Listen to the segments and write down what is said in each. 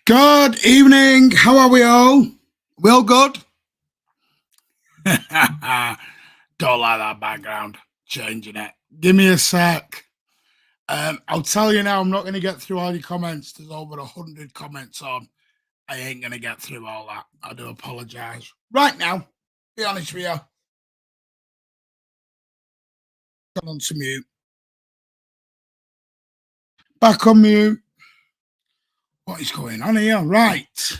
Good evening. How are we all? We all good? Don't like that background. Changing it. Give me a sec. I'll tell you now, I'm not going to get through all your comments. There's over 100 comments on. I ain't going to get through all that. I do apologise. Right now, be honest with you. Gone on to mute. Back on mute. What is going on here? Right.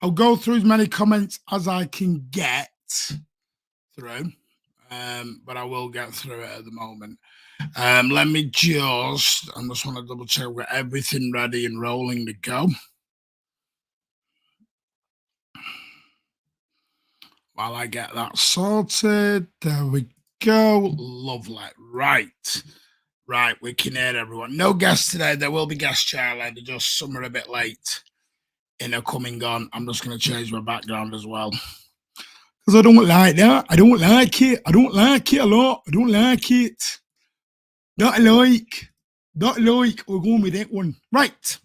I'll go through as many comments as I can get through, but I will get through it at the moment. Let me just want to double check we've got everything ready and rolling to go. While I get that sorted, there we go. Lovely. Right, we can hear everyone. No guests today. There will be guests, Charlie. They're just some are a bit late in a coming on. I'm just going to change my background as well. Because I don't like that. I don't like it. I don't like it a lot. I don't like it. Not like. We're going with that one. Right.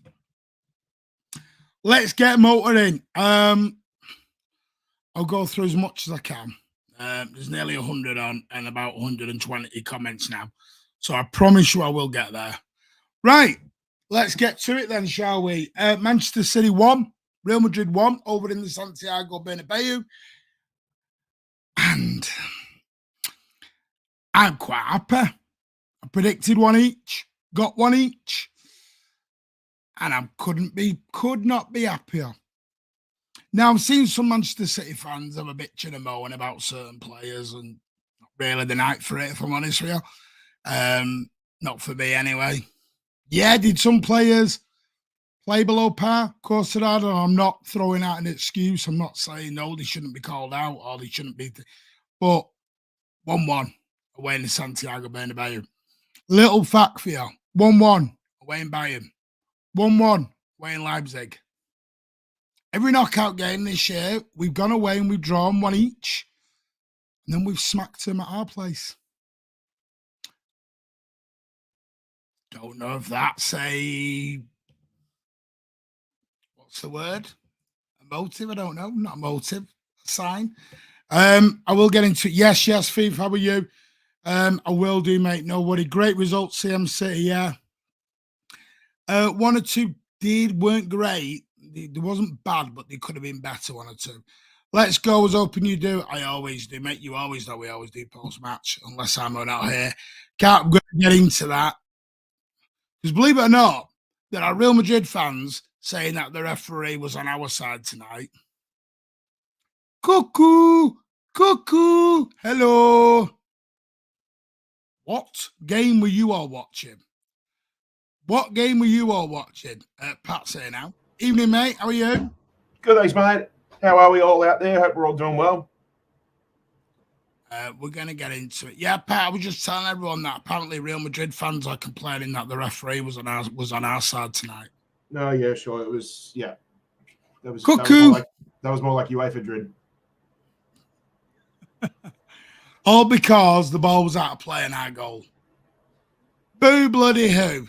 Let's get motoring. I'll go through as much as I can. There's nearly 100 on and about 120 comments now. So I promise you I will get there. Right. Let's get to it then, shall we? Manchester City won. Real Madrid won over in the Santiago Bernabeu. And I'm quite happy. I predicted one each, got one each. And I could not be happier. Now, I've seen some Manchester City fans have a bitching and moaning about certain players and not really the night for it, if I'm honest with you. Not for me anyway. Yeah, did some players play below par? Of course they did. I'm not throwing out an excuse. I'm not saying, no, they shouldn't be called out or they shouldn't be. But 1-1 away in the Santiago Bernabeu. Little fact for you. 1-1 away in Bayern. 1-1 away in Leipzig. Every knockout game this year, we've gone away and we've drawn one each. And then we've smacked them at our place. Don't know if that's a, what's the word? A motive? I don't know. Not a motive. A sign. I will get into it. Yes, Thief, how are you? I will do, mate. No worry. Great results, CM City, yeah. One or two weren't great. They wasn't bad, but they could have been better, one or two. Let's go as open you do. I always do, mate. You always know we always do post-match, unless I'm out here. Can't get into that. Because believe it or not, there are Real Madrid fans saying that the referee was on our side tonight. Cuckoo, hello. What game were you all watching? What game were you all watching? Pat's here now. Evening, mate. How are you? Good, thanks, mate. How are we all out there? Hope we're all doing well. We're going to get into it. Yeah, Pat, I was just telling everyone that apparently Real Madrid fans are complaining that the referee was on our side tonight. No, yeah, sure. It was, yeah. That was more like UEFA Madrid. All because the ball was out of play in our goal. Boo bloody who?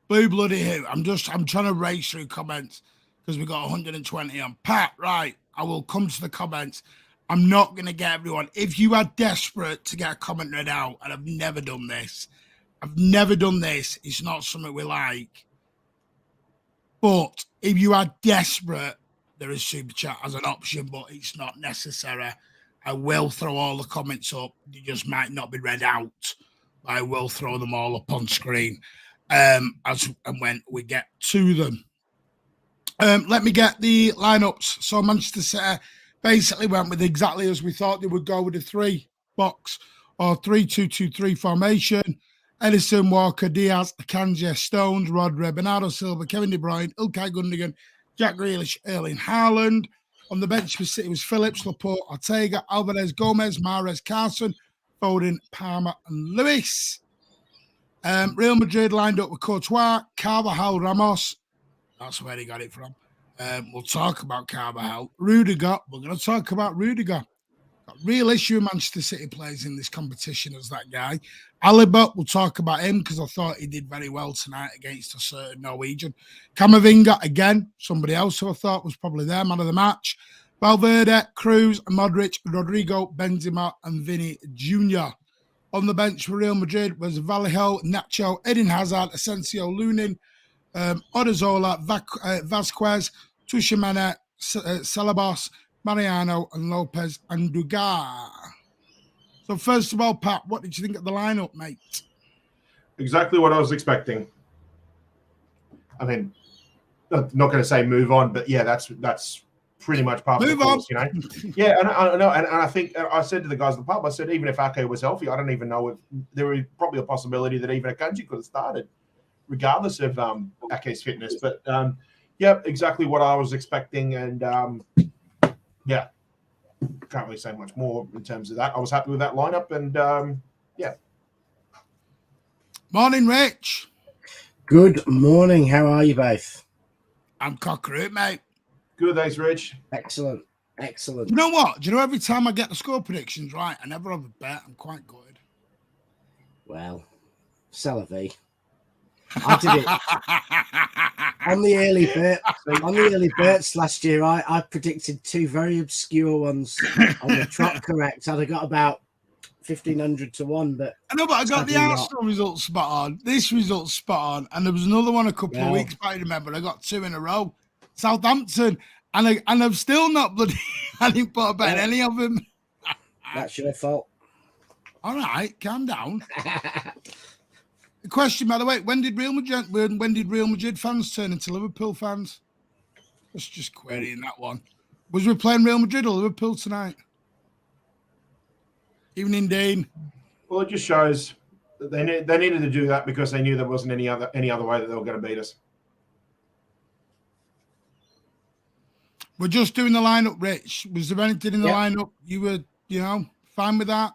Boo bloody who? I'm trying to race through comments because we got 120 on. Pat, right. I will come to the comments. I'm not going to get everyone. If you are desperate to get a comment read out, and I've never done this. It's not something we like. But if you are desperate, there is super chat as an option, but it's not necessary. I will throw all the comments up. They just might not be read out. I will throw them all up on screen as and when we get to them. Let me get the lineups. So Manchester City basically went with exactly as we thought they would go with a 3-box or 3-2-2-3 formation. Edison, Walker, Diaz, Akanji, Stones, Rodri, Bernardo Silva, Kevin De Bruyne, Ilkay Gundogan, Jack Grealish, Erling Haaland. On the bench for City was Phillips, Laporte, Ortega, Alvarez, Gomez, Mahrez, Carson, Foden, Palmer, and Lewis. Real Madrid lined up with Courtois, Carvajal, Ramos. That's where he got it from. We'll talk about Carvajal. Rudiger. We're going to talk about Rudiger. Real issue with Manchester City players in this competition is that guy. Alaba, we'll talk about him because I thought he did very well tonight against a certain Norwegian. Camavinga, again, somebody else who I thought was probably their man of the match. Valverde, Cruz, Modric, Rodrigo, Benzema, and Vinny Jr. On the bench for Real Madrid was Vallejo, Nacho, Eden Hazard, Asensio, Lunin, Odazzola, Vasquez, Tuchemene, Salabos, Mariano, and Lopez Andujar. So first of all, Pat, what did you think of the lineup, mate? Exactly what I was expecting. I mean, I'm not going to say move on, but yeah, that's pretty much part of the course, you know. Yeah, and I know, and I think I said to the guys at the pub, I said even if Ake was healthy, I don't even know if there was probably a possibility that even Akanji could have started, regardless of Ake's fitness. But yeah, exactly what I was expecting, and yeah, can't really say much more in terms of that. I was happy with that lineup, and yeah. Morning, Rich. Good morning. How are you both? I'm cockroot, mate. Good, thanks, Rich. Excellent. Excellent. You know what? Do you know every time I get the score predictions right, I never have a bet. I'm quite good. Well, c'est la vie. I did it on the early bit. On the early bits last year, I predicted two very obscure ones on the trot correct. I'd have got about 1,500 to 1, but I know, but I got the Arsenal result spot on. This result spot on, and there was another one a couple of weeks back. I remember I got 2 in a row. Southampton, and I'm still not bloody. I didn't put a bet on any of them. That's your fault. All right, calm down. The question, by the way, when did Real Madrid fans turn into Liverpool fans? Let's just querying that one. Was we playing Real Madrid or Liverpool tonight? Evening, Dean. Well, it just shows that they needed to do that because they knew there wasn't any other way that they were going to beat us. We're just doing the lineup, Rich. Was there anything in the lineup you were, fine with that?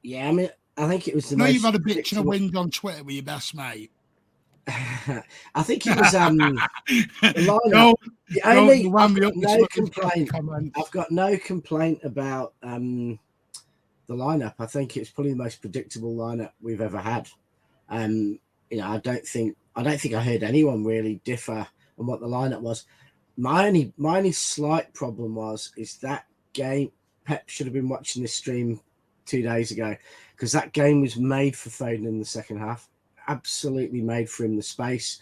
Yeah, I mean, I think it was the I know most you've had a bitch and a wind on Twitter with your best mate. I think it was the lineup. No complaint. I've got no complaint about the lineup. I think it's probably the most predictable lineup we've ever had. I don't think I heard anyone really differ on what the lineup was. My only slight problem is that game. Pep should have been watching this stream 2 days ago, because that game was made for Foden in the second half. Absolutely made for him, the space,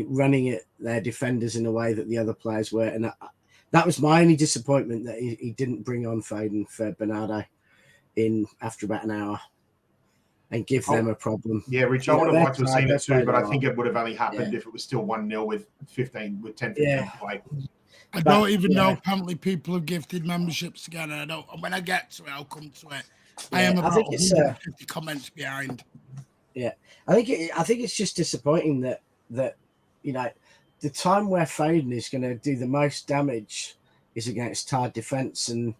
running at their defenders in a way that the other players were. And that was my only disappointment, that he didn't bring on Foden for Bernardo in after about an hour and give them a problem. Yeah, Rich, I would have liked to have seen it too, but I think it would have only happened if it was still 1-0 with 10 to play. I don't even know apparently people have gifted memberships again. And when I get to it, I'll come to it. I am about 150 comments behind. Yeah, I think it's just disappointing that the time where Foden is going to do the most damage is against tired defence, and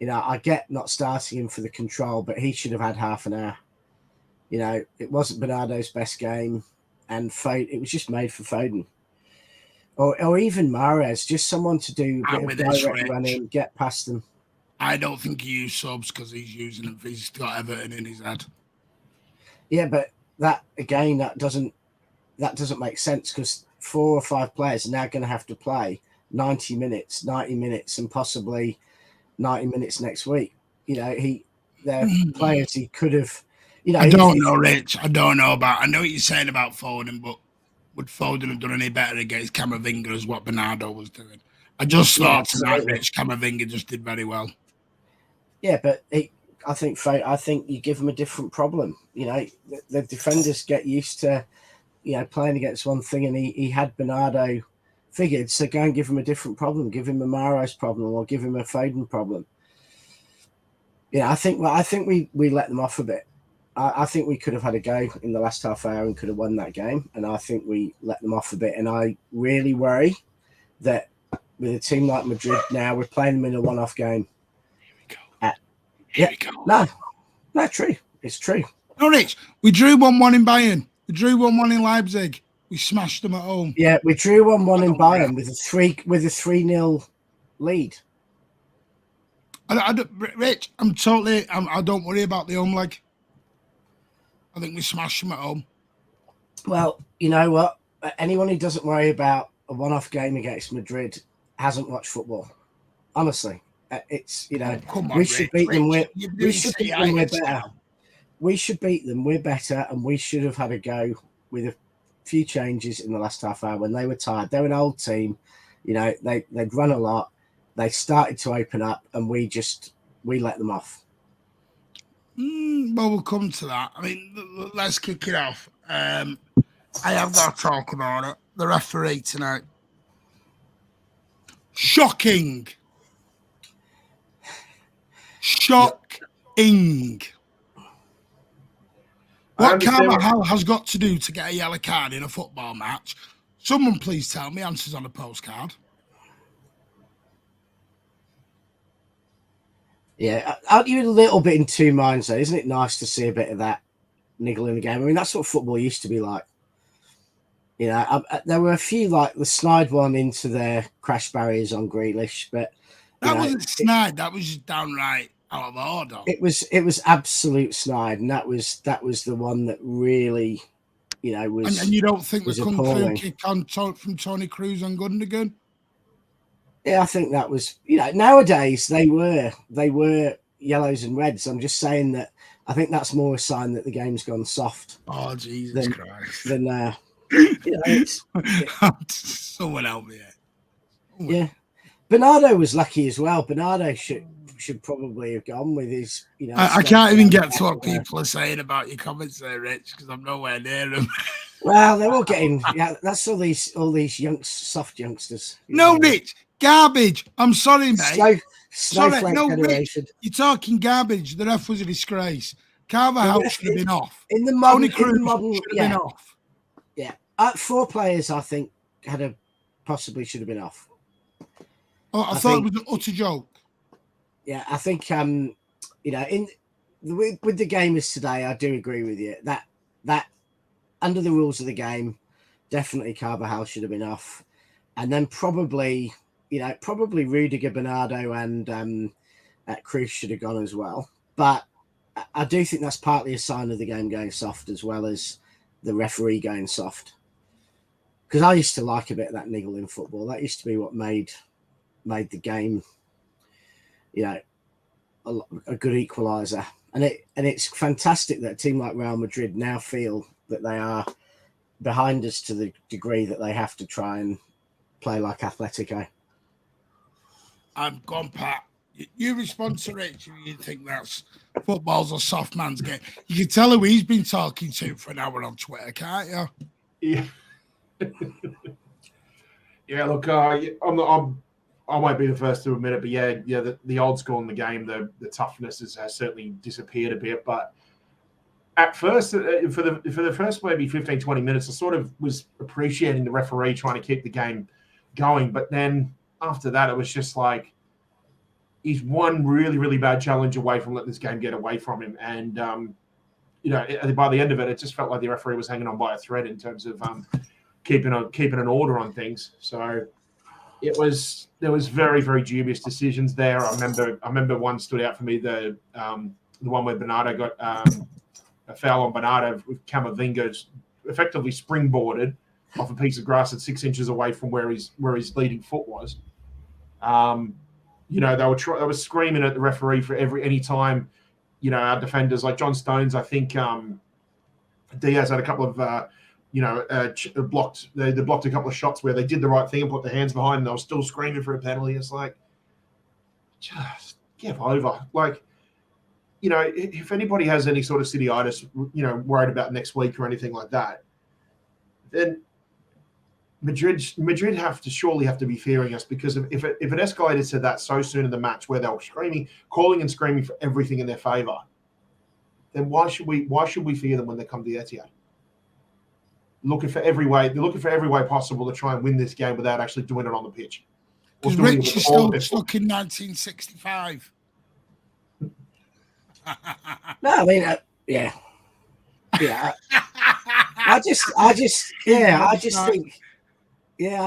I get not starting him for the control, but he should have had half an hour. It wasn't Bernardo's best game, and it was just made for Foden. Or even Mahrez, just someone to do a bit of direct running, get past them. I don't think he used subs because he's using them. He's got Everton in his head. Yeah, but that doesn't make sense, because 4 or 5 players are now going to have to play 90 minutes, and possibly 90 minutes next week. They're players he could have. I don't know, Rich. I don't know I know what you're saying about Foden, but would Foden have done any better against Camavinga as what Bernardo was doing? I just thought tonight, Rich, Camavinga just did very well. Yeah, but I think you give him a different problem. The defenders get used to, playing against one thing, and he had Bernardo figured. So go and give him a different problem. Give him a Mahrez problem, or give him a Foden problem. I think we let them off a bit. I think we could have had a go in the last half hour and could have won that game, and I think we let them off a bit. And I really worry that with a team like Madrid now, we're playing them in a one-off game. Here we go. No, true. It's true. No, Rich, we drew 1-1 in Bayern. We drew 1-1 in Leipzig. We smashed them at home. Yeah, we drew 1-1 in Bayern with a 3-0 lead. Rich, I don't worry about the home leg. I think we smash them at home. Well, you know what? Anyone who doesn't worry about a one-off game against Madrid hasn't watched football. Honestly, it's, you know, on, we should beat them. We should beat them. We're better. Now. We should beat them. We're better, and we should have had a go with a few changes in the last half hour when they were tired. They're an old team, you know. They'd run a lot. They started to open up, and we let them off. Well, we'll come to that. I mean, let's kick it off. I have got to talk about it. The referee tonight. Shocking. Shocking. What Carvajal has got to do to get a yellow card in a football match? Someone please tell me. Answers on a postcard. Yeah, aren't you a little bit in two minds though? Isn't it nice to see a bit of that niggle in the game? I mean, that's what football used to be like. You know, there were a few like the snide one into their crash barriers on Grealish, but that wasn't snide. That was just downright out of order. It was absolute snide, and that was the one that really, you know, was. And you don't think the kung fu kick on from Tony Cruz on Gundogan? Yeah, I think that was, you know, nowadays they were yellows and reds. I'm just saying that I think that's more a sign that the game's gone soft. Oh, Jesus Christ. Than you know, someone help me. Yeah. Bernardo was lucky as well. Bernardo should probably have gone with his, you know. I can't even get to what people are saying about your comments there, Rich, because I'm nowhere near them. Well, they're all getting, yeah, that's all these soft youngsters. No, Rich. Garbage. I'm sorry, mate. Sorry, no, Rich, you're talking garbage. The ref was a disgrace. Carvajal should have been off. In the modern, Tony Cruz should have been off. Yeah, 4 players I think possibly should have been off. Oh, I thought it was an utter joke. Yeah, I think you know, with the game as today, I do agree with you that under the rules of the game, definitely Carvajal should have been off, and then probably Rudiger, Bernardo, and Cruz should have gone as well. But I do think that's partly a sign of the game going soft as well as the referee going soft. Because I used to like a bit of that niggle in football. That used to be what made the game, you know, a good equaliser. And it's fantastic that a team like Real Madrid now feel that they are behind us to the degree that they have to try and play like Atletico. I'm gone, Pat. You respond to Rich. You think that's football's a soft man's game. You can tell who he's been talking to for an hour on Twitter, can't you? Yeah. Yeah. Look, I won't be the first to admit it, but yeah, the old school in the game, the toughness has certainly disappeared a bit. But at first, for the first maybe 15, 20 minutes, I sort of was appreciating the referee trying to keep the game going. But then after that, it was just like he's one really, really bad challenge away from letting this game get away from him. And, you know, by the end of it, it just felt like the referee was hanging on by a thread in terms of keeping an order on things. So there was very, very dubious decisions there. I remember one stood out for me, the one where Bernardo got a foul on Bernardo with Camavinga effectively springboarded off a piece of grass at 6 inches away from where his leading foot was. You know, they were screaming at the referee for any time. You know, our defenders like John Stones, I think Diaz had a couple of blocked. They blocked a couple of shots where they did the right thing and put their hands behind, and they were still screaming for a penalty. It's like, just give over. Like, you know, if anybody has any sort of cityitis, you know, worried about next week or anything like that, then Madrid surely have to be fearing us, because if it escalated to that so soon in the match where they were calling and screaming for everything in their favour, then why should we fear them when they come to the Etihad? They're looking for every way possible to try and win this game without actually doing it on the pitch. Because Rich is still stuck in 1965. No, I mean, yeah. I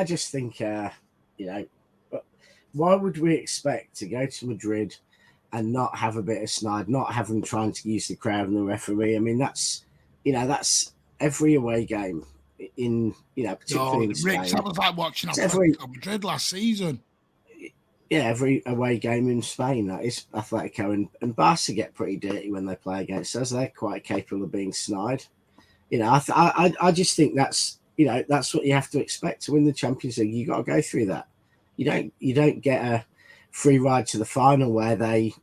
just think, you know, why would we expect to go to Madrid and not have a bit of snide, not have them trying to use the crowd and the referee. I mean, that's every away game in, particularly in Spain. Rich, that was like watching Madrid last season. Yeah, every away game in Spain, that is Atletico, and Barca get pretty dirty when they play against us. They're quite capable of being snide. I just think that's what you have to expect to win the Champions League. You got to go through that. You don't get a free ride to the final where they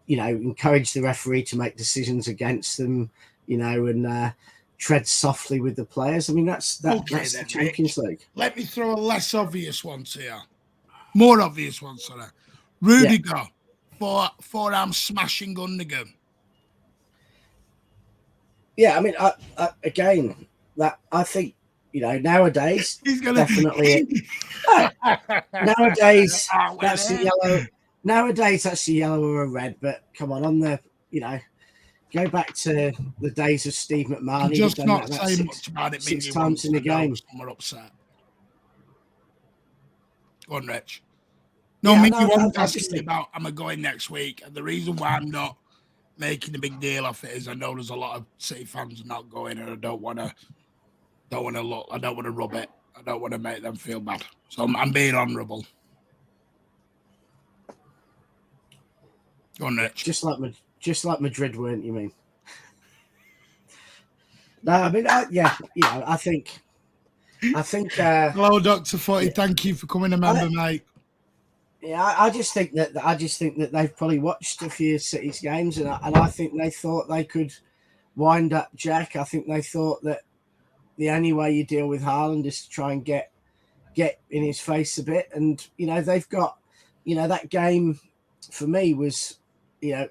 encourage the referee to make decisions against them, and tread softly with the players. I mean, that's the Champions League. Let me throw a less obvious one to you. More obvious one, sorry. Rudiger, forearm smashing Gundogan. Yeah, I mean, I think, nowadays, He's gonna definitely. Nowadays, that's a yellow. Nowadays, that's a yellow or a red. But come on the, go back to the days of Steve McMahon. I'm just not saying much about it. 6 times in the game. We're upset. Go on, Rich. No, Mingy wasn't asking me about am I going next week, and the reason why I'm not making a big deal of it is I know there's a lot of City fans not going, and I don't want to look. I don't want to rub it. I don't want to make them feel bad. So I'm being honourable. Go on, Rich. Just like Madrid, weren't you? Mean? No, I mean, I think. Hello, Dr. Footy. Thank you for coming, a member, mate. Yeah, I just think that they've probably watched a few City's games, and I think they thought they could wind up Jack. I think they thought that the only way you deal with Haaland is to try and get in his face a bit, and they've got that game for me was the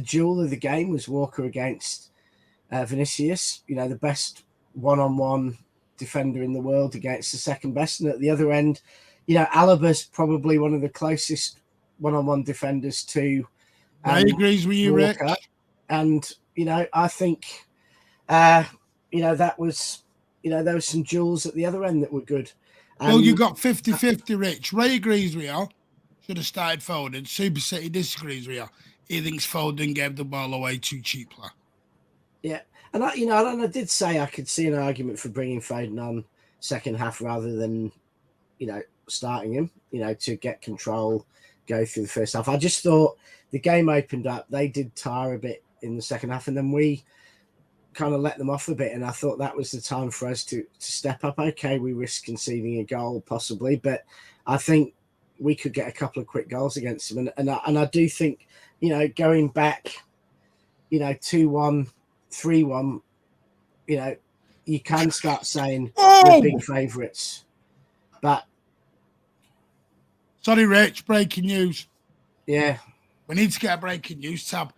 jewel of the game was Walker against Vinicius. The best one-on-one defender in the world against the second best, and at the other end, Alaba's probably one of the closest one-on-one defenders to. I agrees with you, Walker. Rich. And I think that was there were some jewels at the other end that were good. Well, you got 50-50, Rich. Ray agrees with you. Should have started Foden. Super City disagrees with you. He thinks Foden gave the ball away too cheaply. Yeah, and I did say I could see an argument for bringing Foden on second half rather than starting him. To get control, go through the first half. I just thought the game opened up. They did tire a bit in the second half, and then we kind of let them off a bit. And I thought that was the time for us to step up. Okay, we risk conceding a goal possibly, but I think we could get a couple of quick goals against them. And I do think, going back, 2-1, 3-1, you can start saying we're big favourites. But sorry, Rich, breaking news. Yeah. We need to get a breaking news tab.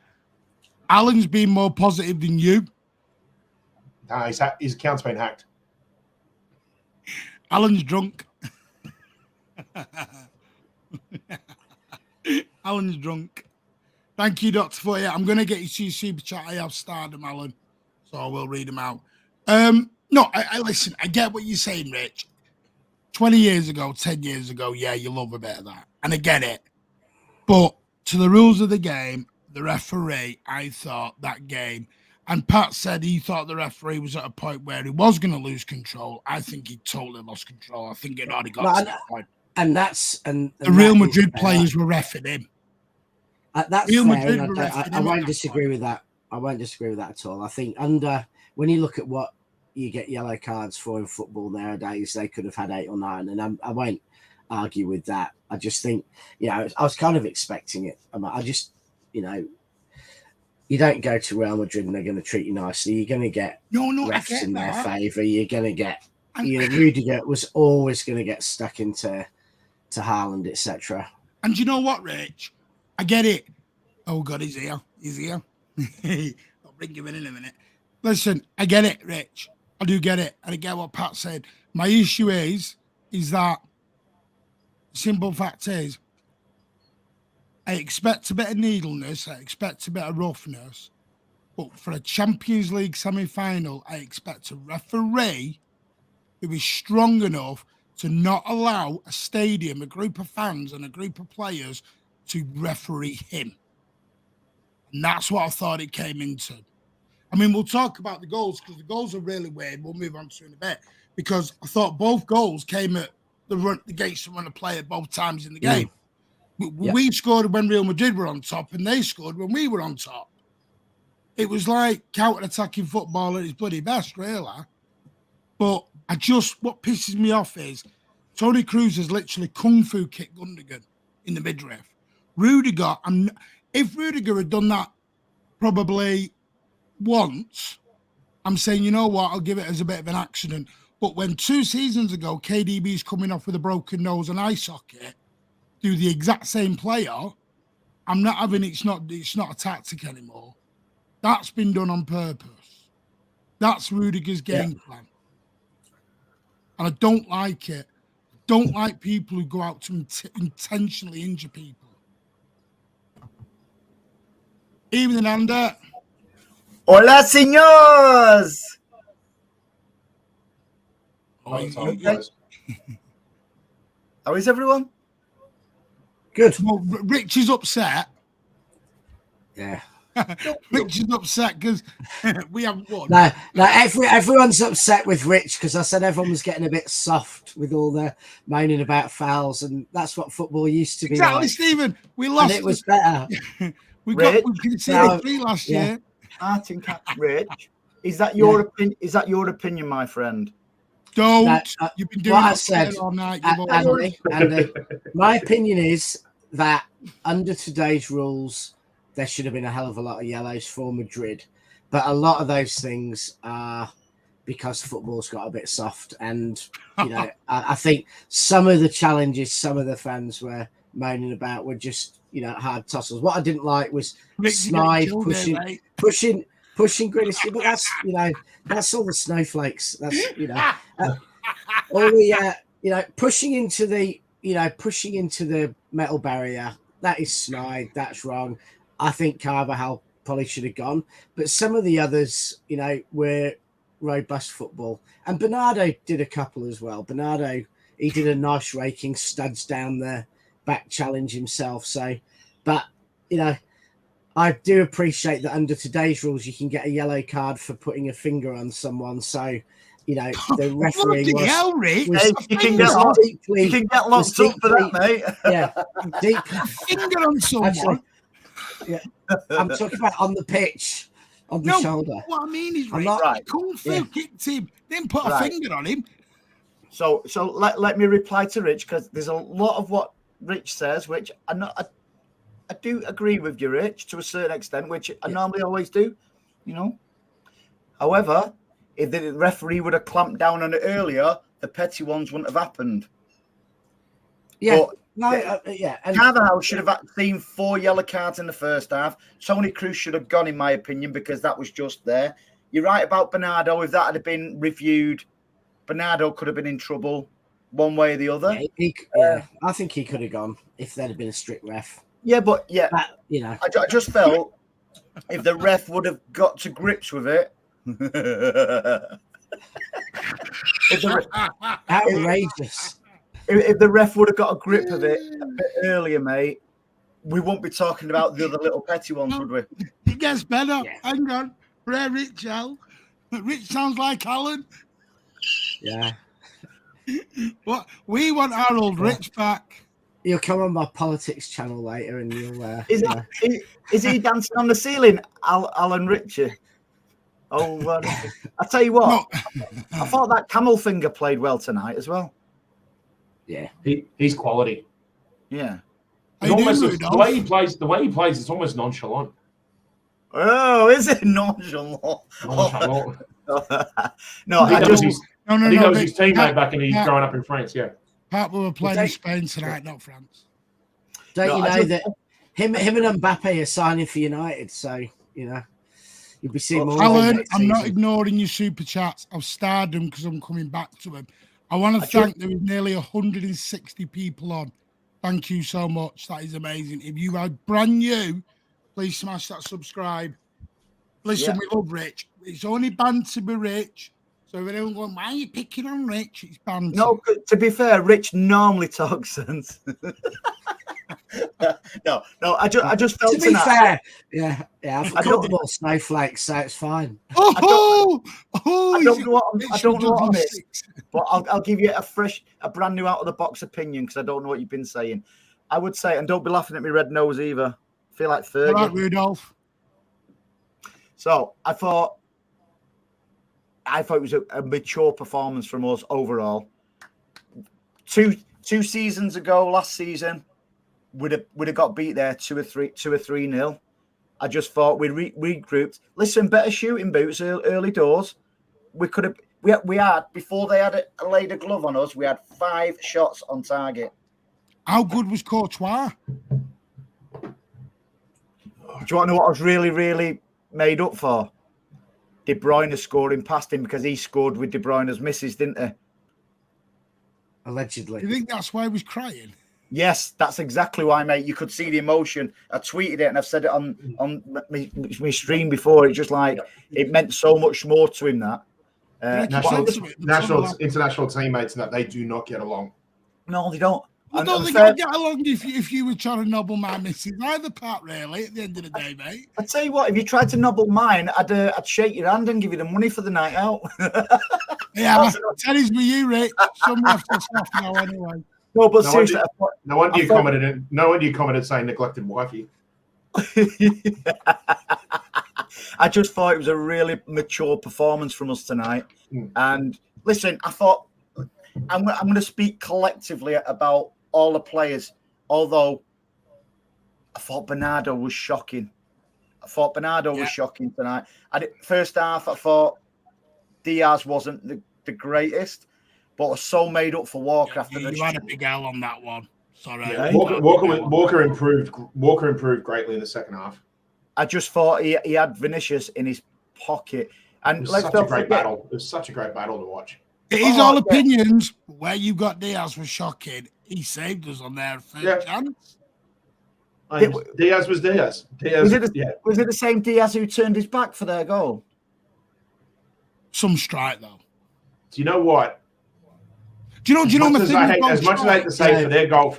Alan's been more positive than you. Nah, his account's been hacked. Alan's drunk. Alan's drunk. Thank you, Dr. Footy. I'm going to get you to super chat. I have starred them, Alan, so I will read them out. No, I listen, I get what you're saying, Rich. 20 years ago, 10 years ago, yeah, you love a bit of that. And I get it. But to the rules of the game, the referee, I thought that game, and Pat said he thought the referee was at a point where he was going to lose control. I think he totally lost control. I think it already got to that point. And that's and the Real Madrid players were reffing him. That's Real fair. I won't disagree with that. I won't disagree with that at all. I think when you look at what you get yellow cards for in football nowadays, they could have had 8 or 9, and I won't argue with that. I just think, I was kind of expecting it. I just, you don't go to Real Madrid and they're going to treat you nicely. You're going to get refs in their favour. You're going to get, Rudiger was always going to get stuck into Haaland, etc. And you know what, Rich? I get it. Oh, God, he's here. He's here. I'll bring you in a minute. Listen, I get it, Rich. I do get it. And I get what Pat said. My issue is that the simple fact is I expect a bit of needleness. I expect a bit of roughness. But for a Champions League semi-final, I expect a referee who is strong enough to not allow a stadium, a group of fans and a group of players to referee him. And that's what I thought it came into. I mean, we'll talk about the goals because the goals are really weird. We'll move on to it in a bit because I thought both goals came at the gates and run of play at both times in the game. We scored when Real Madrid were on top and they scored when we were on top. It was like counter-attacking football at its bloody best, really. But what pisses me off is Toni Kroos has literally kung fu kicked Gundogan in the midriff. Rudiger, if Rudiger had done that probably once, I'm saying, you know what, I'll give it as a bit of an accident. But when 2 seasons ago, KDB's coming off with a broken nose and eye socket, do the exact same player, I'm not having it's not a tactic anymore. That's been done on purpose. That's Rudiger's game plan. And I don't like it. I don't like people who go out to intentionally injure people. Evening, Ander. Hola, señores. How is everyone? Good. Well, Rich is upset. Yeah. Rich is upset because we haven't won. No, everyone's upset with Rich because I said everyone was getting a bit soft with all the moaning about fouls, and that's what football used to be. Exactly, like. Stephen. We lost. And it was better. we conceded 3 last year. Martin, Rich, is that your opinion? Is that your opinion, my friend? Don't. You've been doing what I that said all night. Andy, my opinion is that under today's rules, there should have been a hell of a lot of yellows for Madrid. But a lot of those things are because football's got a bit soft. And, you know, I think some of the challenges some of the fans were moaning about were just, you know, hard tussles. What I didn't like was Slide pushing Grealish. But that's, you know, that's all the snowflakes. That's, you know, all the, you know, pushing into the metal barrier. That is snide. That's wrong. I think Carvajal probably should have gone, but some of the others, you know, were robust football. And Bernardo did a couple as well. Bernardo, he did a nice raking, studs down the back challenge himself. So, but, you know, I do appreciate that under today's rules, you can get a yellow card for putting a finger on someone. So, you know, the referee you can get locked up for that, mate. Yeah, deep finger on someone. Actually, yeah, I'm talking about on the pitch, on the shoulder. What I mean is, kung fu kicked him, then put a finger on him. So let me reply to Rich, because there's a lot of what Rich says, which I do agree with you, Rich, to a certain extent, which I normally always do, you know. However, if the referee would have clamped down on it earlier, the petty ones wouldn't have happened. Yeah. And Carvajal should have seen 4 yellow cards in the first half. Toni Kroos should have gone, in my opinion, because that was just there. You're right about Bernardo. If that had been reviewed, Bernardo could have been in trouble one way or the other. I think he could have gone if there'd have been a strict ref. Yeah, but you know, I just felt if the ref would have got to grips with it. Outrageous. If the ref would have got a grip of it a bit earlier, mate, we won't be talking about the other little petty ones, would we? It gets better. Yeah. Hang on. Rare Rich, Al. Rich sounds like Alan. Yeah. What? We want our old Rich back. You'll come on my politics channel later and you'll... Is he dancing on the ceiling, Alan Ritchie? Oh, I'll tell you what. No. I thought that camel finger played well tonight as well. Yeah, he's quality. Yeah, the way he plays, it's almost nonchalant. Oh, is it nonchalant? Nonchalant. No, he knows his teammate back growing up in France. Yeah, Pat, we were playing in Spain tonight, not France. Don't you know that him and Mbappe are signing for United? So you know. You'll be seeing more. Alan, I'm not ignoring your super chats. I've starred them because I'm coming back to them. I want to thank there was nearly 160 people on. Thank you so much. That is amazing. If you are brand new, please smash that subscribe. Listen, we love Rich. It's only banter with Rich. So if anyone going, why are you picking on Rich? It's banter. No, to be fair, Rich normally talks sense. No. I just felt to be fair, yeah, I've got the ball snowflakes, so it's fine. I don't know what I missed, but I'll give you a brand new out of the box opinion because I don't know what you've been saying. I would say, and don't be laughing at me red nose either. I feel like Fergie. All right, Rudolph. So I thought it was a mature performance from us overall. Two seasons ago, last season, would have got beat there 2 or 3-0. I just thought we regrouped. Listen, better shooting boots early doors. We could have. We had before they had laid a glove on us. We had 5 shots on target. How good was Courtois? Do you want to know what I was really, really made up for? De Bruyne scoring past him because he scored with De Bruyne's misses, didn't he? Allegedly. You think that's why he was crying? Yes, that's exactly why, mate. You could see the emotion. I tweeted it and I've said it on my stream before. It's just like it meant so much more to him that. International teammates that they do not get along. No, they don't. Well, don't they get along if you were trying to nobble my missus either part, really, at the end of the day, mate? I tell you what, if you tried to nobble mine, I'd shake your hand and give you the money for the night out. Yeah, Teddy's with you, Rich. Some left us off now anyway. No, but seriously, no wonder you commented saying neglected wifey. I just thought it was a really mature performance from us tonight. And listen, I thought I'm going to speak collectively about all the players, although I thought Bernardo was shocking. Was shocking tonight. First half, I thought Diaz wasn't the greatest, but was so made up for Walker after the. You had a big L on that one. Sorry. Yeah. Walker improved greatly in the second half. I just thought he had Vinicius in his pocket. And it was such a great battle. It was such a great battle to watch. It is all opinions. Where you got Diaz was shocking. He saved us on their first chance. Diaz was Diaz. Was it the same Diaz who turned his back for their goal? Some strike though. Do you know what? Do you know as much as I hate to say for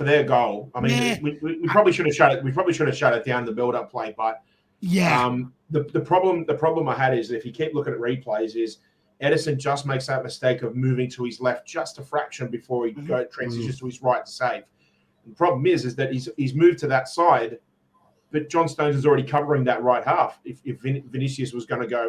their goal. I mean, we probably should have shut it. We probably should have shut it down the build-up play. But the problem I had is if you keep looking at replays, is Edison just makes that mistake of moving to his left just a fraction before he transitions to his right to save. And the problem is that he's moved to that side, but John Stones is already covering that right half. If Vinicius was going to cut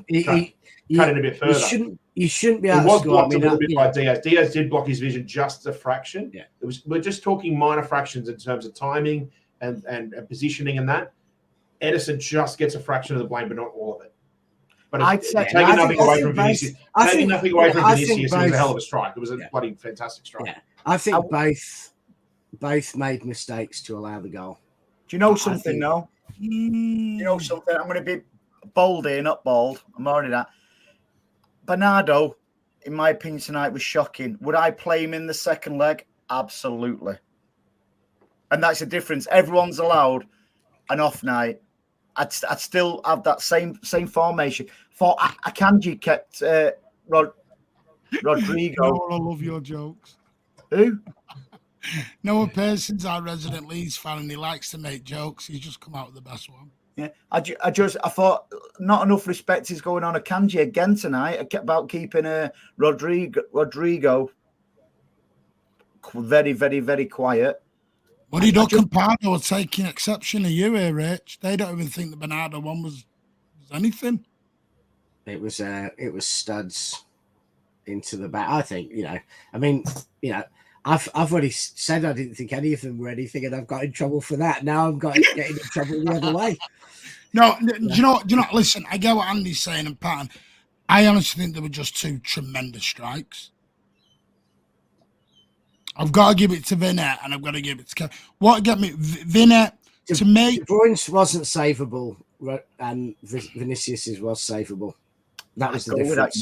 in a bit further, you shouldn't be able it was to blocked a little bit by Diaz. Diaz did block his vision just a fraction. Yeah, we're just talking minor fractions in terms of timing and positioning and that. Edison just gets a fraction of the blame, but not all of it. But taking nothing away from Vinicius, it was a hell of a strike. It was a bloody fantastic strike. Yeah. I think both made mistakes to allow the goal. Do you know something, though? You know something? I'm going to be bold here, not bald. I'm already that. Bernardo, in my opinion, tonight was shocking. Would I play him in the second leg? Absolutely. And that's the difference. Everyone's allowed an off night. I'd still have that same formation. For Akanji kept Rodrigo. Noah, I love your jokes. Who? Noah Pearson's our resident Leeds fan, and he likes to make jokes. He's just come out with the best one. Yeah, I thought not enough respect is going on Akanji again tonight. I kept about keeping Rodrigo very, very, very quiet. Morido Campardo are taking exception of you here, Rich. They don't even think the Bernardo one was anything. It was studs into the back. I think, I've already said I didn't think any of them were anything, and I've got in trouble for that. Now I'm getting in trouble the other way. No, do you know? Listen, I get what Andy's saying and Patton. I honestly think they were just 2 tremendous strikes. I've got to give it to Vinette, and I've got to give it to Kevin. What got me, Vinette, to me... De Bruyne's wasn't savable, and Vinicius's was savable. That was the difference.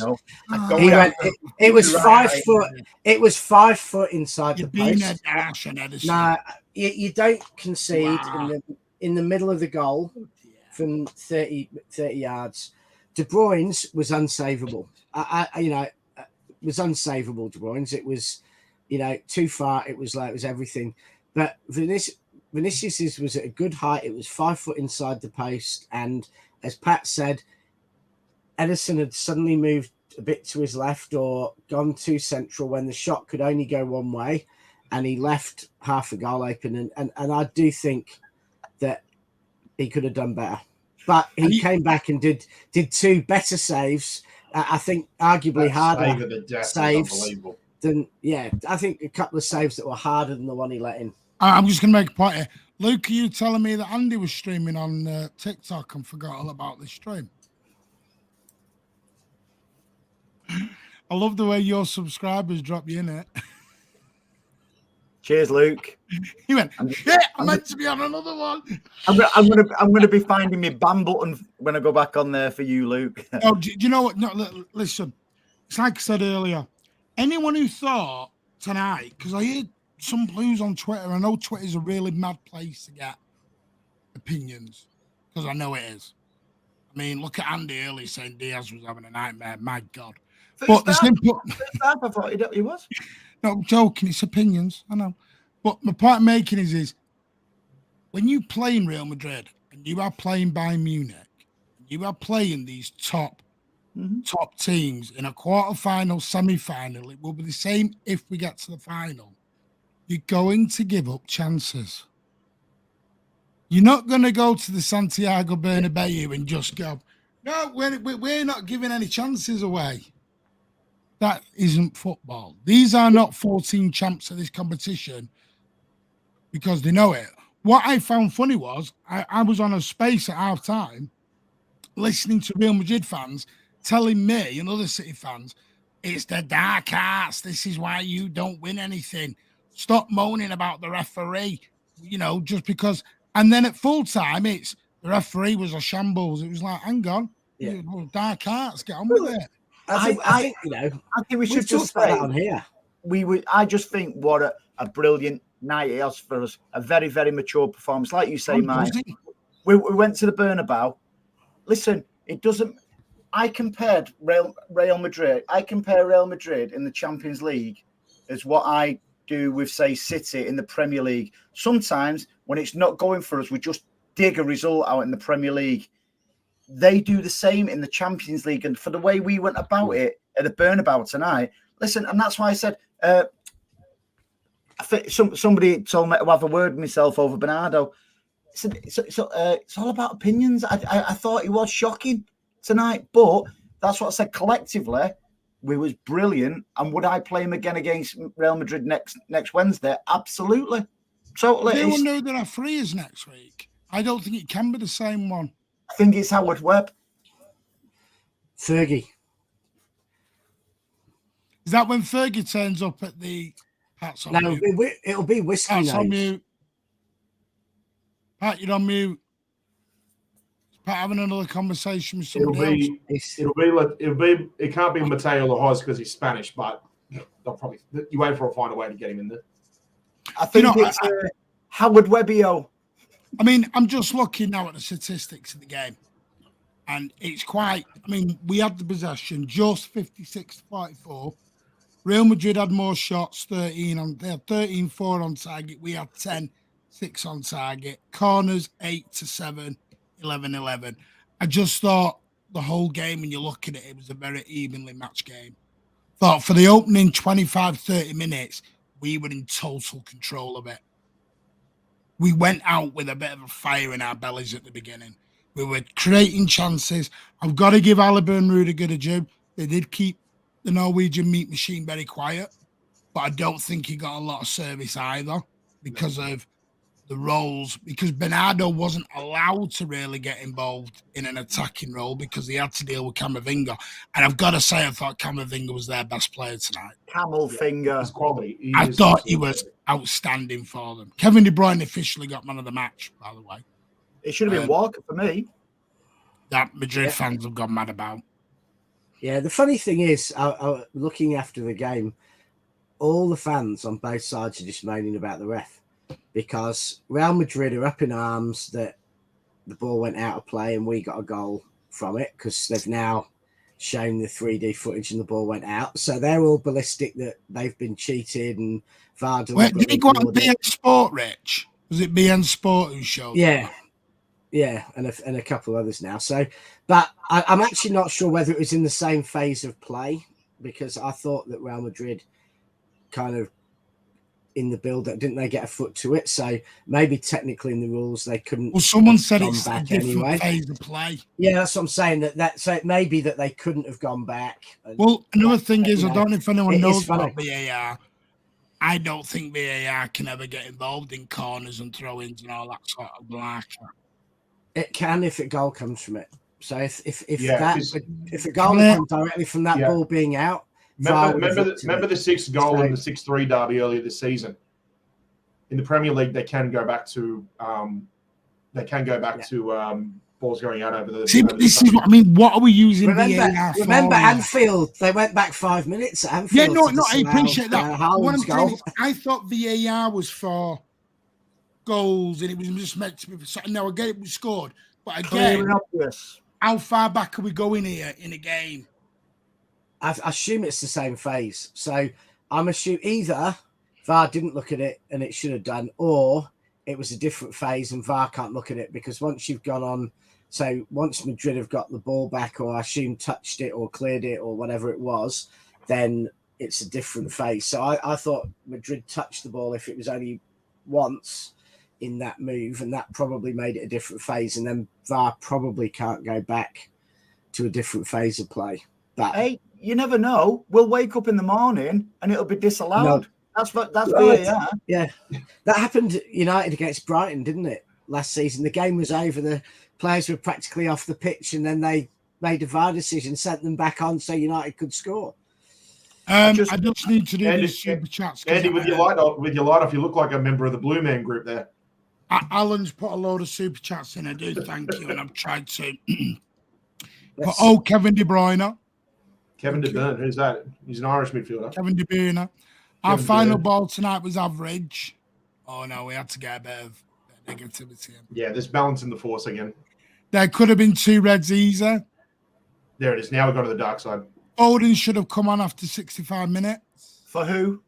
It was 5 foot. It was 5 foot inside the post. Nah, you don't concede in the middle of the goal from 30 yards. De Bruyne's was unsavable. Was unsavable. De Bruyne's. It was, too far. It was everything. But Vinicius was at a good height. It was 5 foot inside the post. And as Pat said, Ederson had suddenly moved a bit to his left or gone too central when the shot could only go one way. And he left half a goal open. And I do think that he could have done better. But he came back and did 2 better saves. I think arguably harder saves than, I think a couple of saves that were harder than the one he let in. I'm just going to make a point here. Luke, are you telling me that Andy was streaming on TikTok and forgot all about this stream? I love the way your subscribers drop you in it. Cheers, Luke. He went, shit, I'm meant to be on another one. I'm gonna be finding my ban button when I go back on there for you, Luke. Oh, do you know what? No, listen, it's like I said earlier. Anyone who thought tonight, because I heard some blues on Twitter. I know Twitter's a really mad place to get opinions, because I know it is. I mean, look at Andy earlier saying Diaz was having a nightmare. My God. But the simple... I thought he was. No, I'm joking. It's opinions. I know. But my point I'm making is when you play in Real Madrid and you are playing Bayern Munich, you are playing these top teams in a quarter-final, semi-final, it will be the same if we get to the final. You're going to give up chances. You're not going to go to the Santiago Bernabeu and just go, no, we're not giving any chances away. That isn't football. These are not 14 champs of this competition because they know it. What I found funny was I was on a space at half time listening to Real Madrid fans telling me and other City fans, it's the dark arts. This is why you don't win anything. Stop moaning about the referee, just because. And then at full time, it's the referee was a shambles. It was like, hang on, dark arts, get on with it. I think we should just say on here. I just think what a brilliant night it was for us. A very, very mature performance, like you say, Mike. We went to the Bernabeu. Listen, it doesn't. I compared Real Madrid. I compare Real Madrid in the Champions League as what I do with, say, City in the Premier League. Sometimes when it's not going for us, we just dig a result out in the Premier League. They do the same in the Champions League. And for the way we went about it at the Bernabeu tonight, listen, and that's why I said, I think somebody told me to have a word with myself over Bernardo. It's all about opinions. I thought he was shocking tonight, but that's what I said collectively. We was brilliant. And would I play him again against Real Madrid next Wednesday? Absolutely. Totally. They will know that our free is next week. I don't think it can be the same one. I think it's Howard Webb. Fergie. Is that when Fergie turns up at the... Pat's on mute. It'll be Whiskey Pat's on mute. Pat, you're on mute. Is Pat having another conversation with somebody else? It can't be Mateo Lahoz because he's Spanish, but they'll probably... UEFA will find a way to get him in there. I think it's Howard Webbio. I mean, I'm just looking now at the statistics of the game. And it's quite... I mean, we had the possession, just 56-44. Real Madrid had more shots, 13 they had 13-4 on target. We had 10-6 on target. Corners, 8-7, 11-11. I just thought the whole game, when you look at it, it was a very evenly matched game. Thought for the opening 25-30 minutes, we were in total control of it. We went out with a bit of a fire in our bellies at the beginning. We were creating chances. I've got to give Alaba and Rudiger a due. They did keep the Norwegian meat machine very quiet, but I don't think he got a lot of service either because of the roles, because Bernardo wasn't allowed to really get involved in an attacking role because he had to deal with Camavinga. And I've got to say, I thought Camavinga was their best player tonight. Camel finger. His quality. I thought he was outstanding for them. Kevin De Bruyne officially got man of the match, by the way. It should have been Walker for me. That Madrid fans have gone mad about. Yeah, the funny thing is, looking after the game, all the fans on both sides are just moaning about the ref because Real Madrid are up in arms that the ball went out of play and we got a goal from it because they've now shown the 3D footage and the ball went out. So they're all ballistic that they've been cheated and VAR. Wait, did he go on BS Sport, Rich? Was it BN Sport who showed that? Yeah, and a couple of others now. So, but I'm actually not sure whether it was in the same phase of play, because I thought that Real Madrid kind of in the build-up, didn't they get a foot to it? So maybe technically in the rules they couldn't. Well, someone said gone it's a back different anyway. phase of play. Yeah, that's what I'm saying. So it may be that they couldn't have gone back. Well, another thing is, I don't know if anyone knows funny. about VAR. I don't think VAR can ever get involved in corners and throw-ins and all that sort of like. It can if a goal comes from it. So if the goal comes directly from that ball being out. Remember the sixth goal in the 6-3 derby earlier this season. In the Premier League, they can go back to balls going out over the. See, but this is what I mean. What are we using VAR for? Remember Anfield? They went back 5 minutes at Anfield. Yeah, no, I appreciate that. What I'm saying is, goal. I thought VAR was for goals, and it was just meant to be for something. Now, again, it was scored, but again, how far back are we going here in a game? I assume it's the same phase. So I'm assuming either VAR didn't look at it and it should have done, or it was a different phase and VAR can't look at it, because once you've gone on, so once Madrid have got the ball back, or I assume touched it or cleared it or whatever it was, then it's a different phase. So I thought Madrid touched the ball if it was only once in that move, and that probably made it a different phase, and then VAR probably can't go back to a different phase of play. But hey, you never know. We'll wake up in the morning and it'll be disallowed. No. That's right. VAR. Yeah, that happened United against Brighton, didn't it? Last season, the game was over. The players were practically off the pitch, and then they made a VAR decision, sent them back on so United could score. I just need to do these super chats. Andy, with your light off, you look like a member of the Blue Man Group there. Alan's put a load of super chats in. I do thank you, and I've tried to. But Kevin De Bruyne. Kevin De Bruyne, who's that? He's an Irish midfielder. Kevin De Bruyne. Our final ball tonight was average. Oh no, we had to get a bit of negativity. Yeah, there's balance in the force again. There could have been 2 reds easier. There it is. Now we go to the dark side. Odin should have come on after 65 minutes. For who?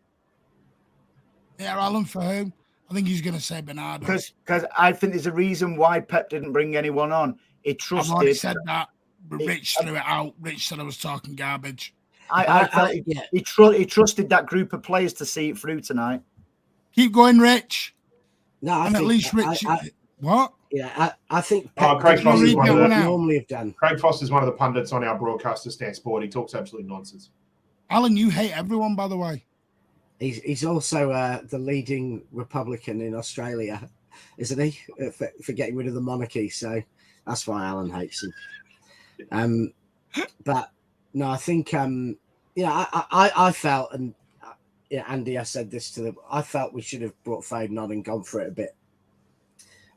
Yeah, Alan, for who? I think he's going to say Bernardo. Because I think there's a reason why Pep didn't bring anyone on. He trusted. I've already said that. But Rich threw it out. Rich said I was talking garbage. He trusted that group of players to see it through tonight. Keep going, Rich. No, at least Rich. What? Yeah, I think Pep Craig Foss is one of the normally have done. Craig Foss is one of the pundits on our broadcaster Stan Sport. He talks absolute nonsense. Alan, you hate everyone, by the way. He's also the leading Republican in Australia, isn't he? For getting rid of the monarchy. So that's why Alan hates him. But no, I think I felt, and Andy, I said this to them. I felt we should have brought Foden on and gone for it a bit.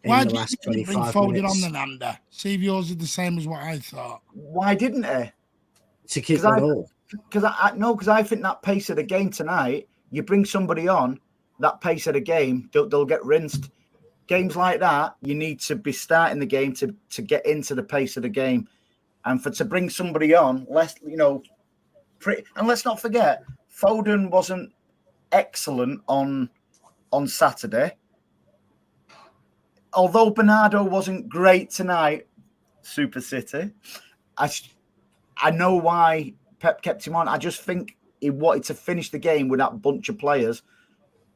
Why did you bring Foden on then, Andy? See if yours is the same as what I thought. Why didn't he? To keep the ball. Because I think that pace of the game tonight, you bring somebody on, that pace of the game, they'll get rinsed. Games like that, you need to be starting the game to get into the pace of the game. And to bring somebody on, and let's not forget, Foden wasn't excellent on Saturday. Although Bernardo wasn't great tonight, Super City, I know why Pep kept him on. I just think he wanted to finish the game with that bunch of players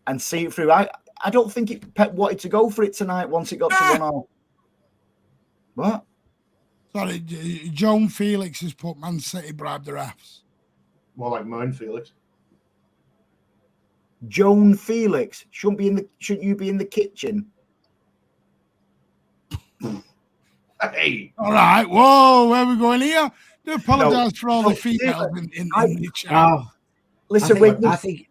and see it through. I don't think Pep wanted to go for it tonight once it got to 1-0. What? Sorry, Joan Felix has put Man City bribed the refs. More like Moan Felix. Joan Felix shouldn't you be in the kitchen? Hey. All right. Whoa, where are we going here? Do apologise for all the females in the chat. Oh, listen, I think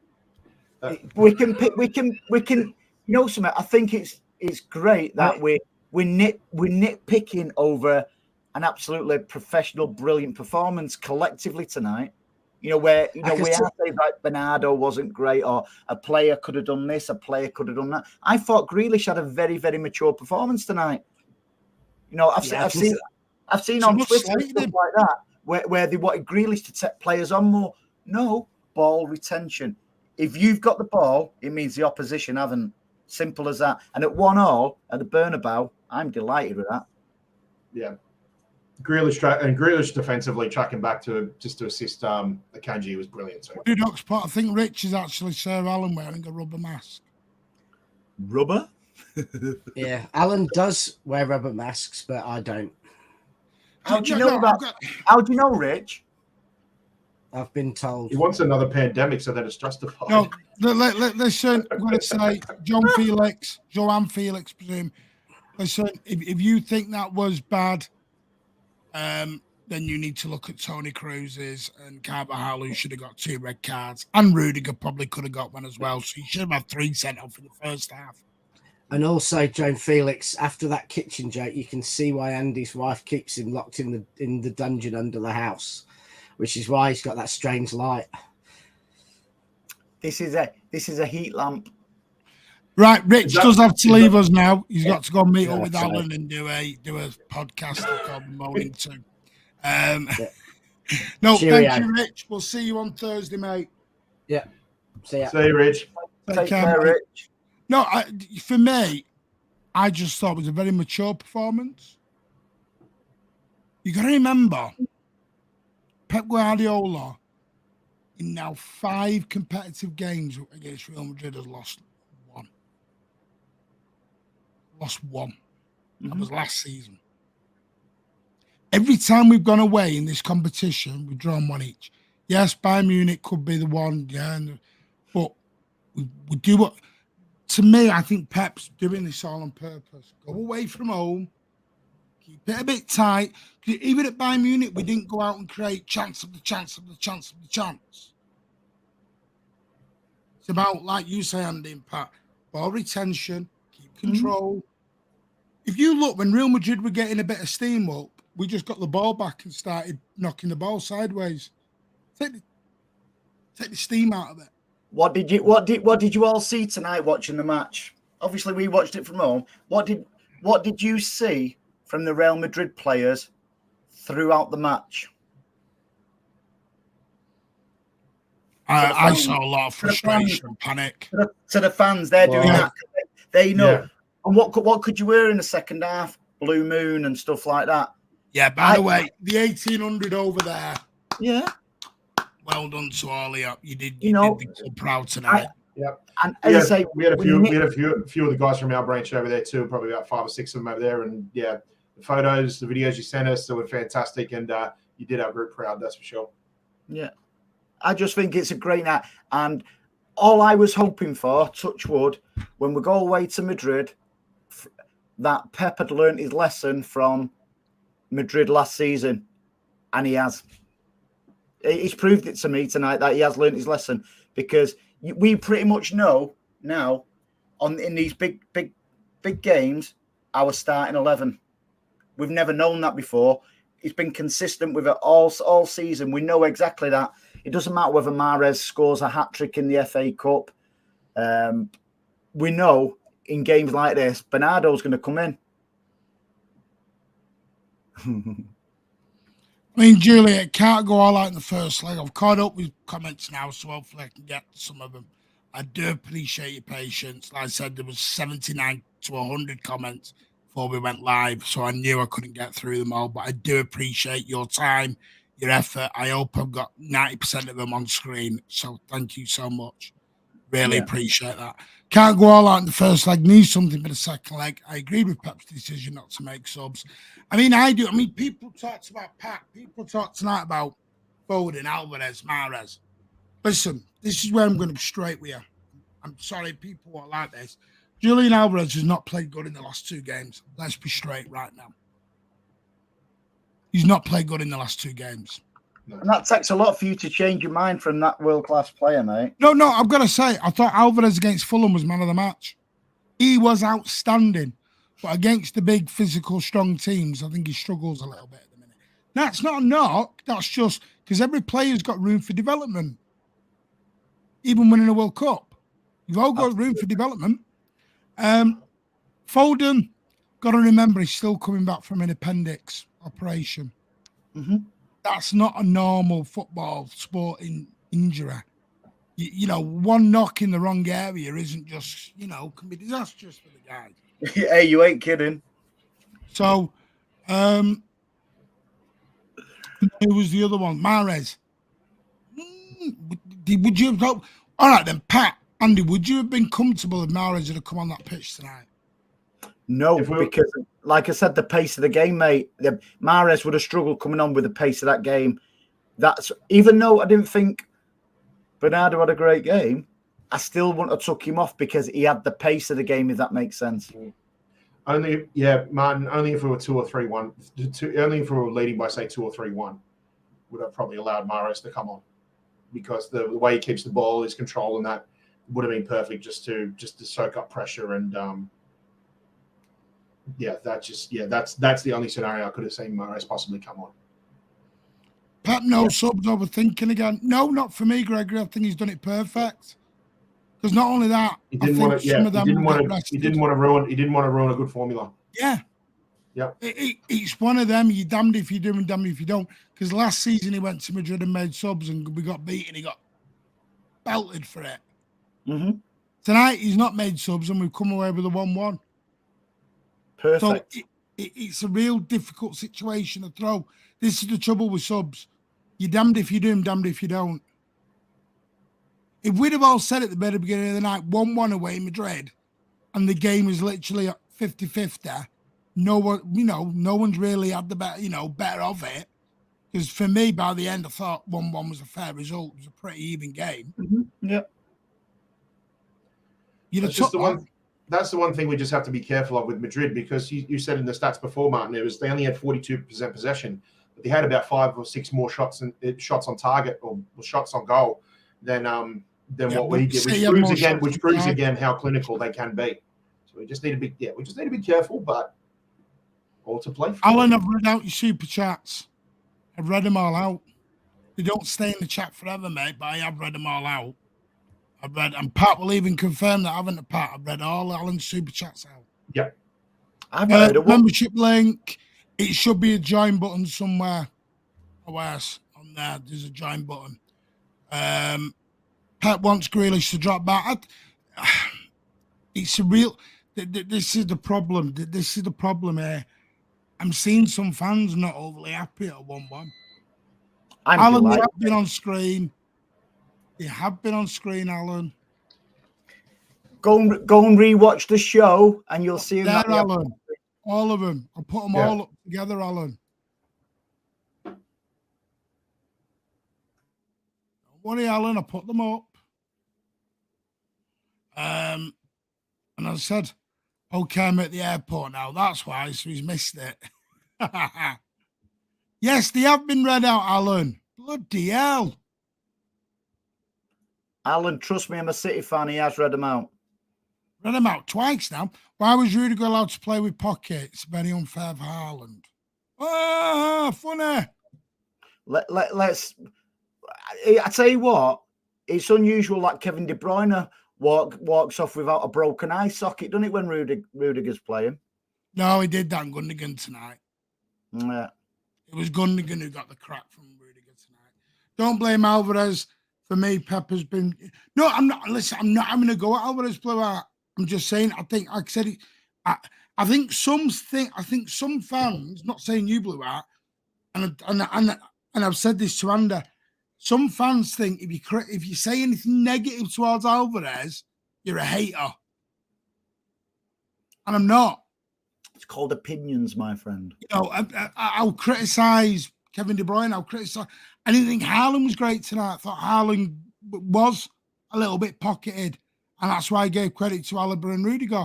we can pick. We can. You know something? I think it's great that we're nitpicking over an absolutely professional, brilliant performance collectively tonight. We are saying like Bernardo wasn't great, or a player could have done this, a player could have done that. I thought Grealish had a very, very mature performance tonight. I've seen on Twitter stuff like that where they wanted Grealish to take players on more. No, ball retention. If you've got the ball, it means the opposition haven't. Simple as that. And at 1-1 at the Bernabeu, I'm delighted with that. Yeah. Grealish defensively tracking back to assist Akanji was brilliant. So. I think Rich is actually Sir Alan wearing a rubber mask. Rubber? Yeah, Alan does wear rubber masks, but I don't. How do you know that? How do you know, Rich? I've been told. He wants another pandemic so that it's justified. No, listen, I'm going to say, Joanne Felix, presume. Listen, if you think that was bad, then you need to look at Tony Cruz's and Carvajal, who should have got 2 red cards, and Rudiger probably could have got one as well. So you should have had 3 sent off in the first half. And also, Joan Felix, after that kitchen joke, you can see why Andy's wife keeps him locked in the dungeon under the house, which is why he's got that strange light. This is a heat lamp. Right, Rich does have to leave us now. He's got to go meet up with Alan and do a podcast called Moaning 2. No, Cheerio. thank you, Rich. We'll see you on Thursday, mate. Yeah. See ya. See you, Rich. Take care, Rich. No, for me, I just thought it was a very mature performance. You got to remember, Pep Guardiola, in now 5 competitive games against Real Madrid, has lost 1. Lost 1. That was last season. Every time we've gone away in this competition, we've drawn 1 each. Yes, Bayern Munich could be the one, but we do what. To me, I think Pep's doing this all on purpose. Go away from home, keep it a bit tight. Even at Bayern Munich, we didn't go out and create chance of the chance of the chance of the chance. It's about, like you say, Andy and Pat, ball retention, keep control. If you look, when Real Madrid were getting a bit of steam up, we just got the ball back and started knocking the ball sideways. Take the steam out of it. What did you all see tonight watching the match? Obviously, we watched it from home. What did you see from the Real Madrid players throughout the match? I saw a lot of frustration and panic. To the fans, they're doing that. They know. Yeah. And what could you wear in the second half? Blue Moon and stuff like that. Yeah, by the way, the 1800 over there. Yeah. Well done to all of you. You did the club proud tonight. And as I say, we had a few of the guys from our branch over there too, probably about 5 or 6 of them over there. And yeah, the photos, the videos you sent us, they were fantastic, and you did our group proud, that's for sure. Yeah. I just think it's a great night. And all I was hoping for, touch wood, when we go away to Madrid, that Pep had learned his lesson from Madrid last season. And he has. He's proved it to me tonight that he has learned his lesson, because we pretty much know now in these big games our starting 11. We've never known that before. He's been consistent with it all season. We know exactly that. It doesn't matter whether Mahrez scores a hat-trick in the FA Cup. We know in games like this, Bernardo's going to come in. I mean, Julia, it can't go all out in the first leg. I've caught up with comments now, so hopefully I can get some of them. I do appreciate your patience. Like I said, there was 79 to 100 comments before we went live, so I knew I couldn't get through them all. But I do appreciate your time, your effort. I hope I've got 90% of them on screen, so thank you so much. Really appreciate that. Can't go all out in the first leg. Need something for the second leg. I agree with Pep's decision not to make subs. I mean, I do. I mean, people talked about Pat. People talked tonight about Foden, Alvarez, Mahrez. Listen, this is where I'm going to be straight with you. I'm sorry, people won't like this. Julian Alvarez has not played good in the last 2 games. Let's be straight right now. He's not played good in the last 2 games. And that takes a lot for you to change your mind from that world-class player, mate. No, I've got to say, I thought Alvarez against Fulham was man of the match. He was outstanding. But against the big, physical, strong teams, I think he struggles a little bit at the minute. That's not a knock. That's just because every player's got room for development. Even winning a World Cup. You've all got room for development. Foden, got to remember, he's still coming back from an appendix operation. Mm-hmm. That's not a normal football sporting injury. you know, one knock in the wrong area isn't just, you know, can be disastrous for the guy. Hey, you ain't kidding. So, who was the other one? Mahrez. Would you have thought, all right then, Pat, Andy, would you have been comfortable if Mahrez had come on that pitch tonight? No, because like I said, the pace of the game, mate, Mahrez would have struggled coming on with the pace of that game. That's even though I didn't think Bernardo had a great game, I still wouldn't have took him off because he had the pace of the game, if that makes sense. Only, Martin, only if we were 2 or 3-1, only if we were leading by, say, 2 or 3-1, would have probably allowed Mahrez to come on, because the way he keeps the ball, his control, and that would have been perfect just to soak up pressure. And that's the only scenario I could have seen Mahrez possibly come on. Pep, no subs, overthinking again. No, not for me, Gregory. I think he's done it perfect. Because not only that, he didn't want to. Yeah, he didn't want to ruin a good formula. Yeah. Yeah. It's one of them. You're damned if you do and damned if you don't. Because last season he went to Madrid and made subs and we got beaten. He got belted for it. Mm-hmm. Tonight he's not made subs and we've come away with a 1-1. Perfect. So it's a real difficult situation to throw. This is the trouble with subs. You're damned if you do and damned if you don't. If we'd have all said at the very beginning of the night, 1-1 away in Madrid, and the game is literally 50-50, no one's really had the better of it. Because for me, by the end, I thought 1-1 was a fair result. It was a pretty even game. Mm-hmm. Yeah. That's the one thing we just have to be careful of with Madrid, because you said in the stats before, Martin, they only had 42% possession, but they had about 5 or 6 more shots on target or shots on goal than what we did, which proves again how clinical they can be. So we just need to be careful, but all to play for. Alan, I've read out your super chats. I've read them all out. They don't stay in the chat forever, mate, but I have read them all out. And Pat will even confirm that, haven't I, Pat? I've read all Alan's super chats out. Yeah. I've read a membership link. It should be a join button somewhere. Oh, yes, on there. There's a join button. Pat wants Grealish to drop back. It's a real. This is the problem. This is the problem here. I'm seeing some fans not overly happy at 1-1. Alan, they have been on screen. They have been on screen, Alan. Go and rewatch the show, and you'll see them. There, Alan. All of them. I'll put them all up together, Alan. Don't worry, Alan. I put them up. And I said, okay, I'm at the airport now. That's why. So he's missed it. Yes, they have been read out, Alan. Bloody hell. Alan, trust me, I'm a City fan. He has read them out. Read them out twice now. Why was Rudiger allowed to play with pockets? Very unfair for Haaland. Ah, funny. Let's. I tell you what, it's unusual that Kevin De Bruyne walks off without a broken eye socket, doesn't it, when Rudiger's playing? No, he did that in Gundogan tonight. Yeah. It was Gundogan who got the crack from Rudiger tonight. Don't blame Alvarez. For me, Pepper's been... No, I'm not. Listen, I'm not having to go at Alvarez blew out. I'm just saying, I think, like I said, I think some fans, not saying you blew out, and I've said this to Andy, some fans think if you say anything negative towards Alvarez, you're a hater. And I'm not. It's called opinions, my friend. You know, I'll criticise Kevin De Bruyne. I'll criticise. I didn't think Haaland was great tonight. I thought Haaland was a little bit pocketed. And that's why I gave credit to Alaba and Rudiger.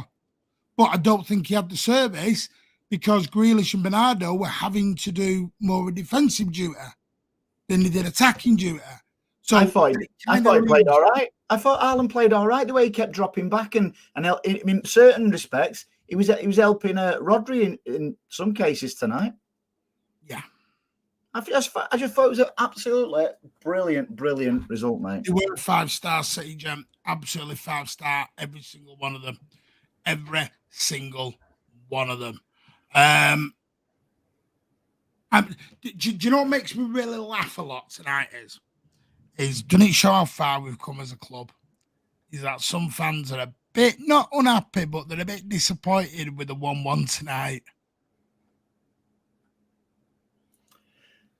But I don't think he had the service because Grealish and Bernardo were having to do more of a defensive duty than they did attacking duty. So I thought he played all right. I thought Haaland played all right the way he kept dropping back, and in certain respects, he was helping Rodri in some cases tonight. Yeah. I just thought it was an absolutely brilliant result, mate. They were 5-star City, Gem. Absolutely 5-star, every single one of them. Every single one of them. Do you know what makes me really laugh a lot tonight is is, doesn't it show how far we've come as a club? Is that some fans are a bit not unhappy, but they're a bit disappointed with the 1-1 tonight.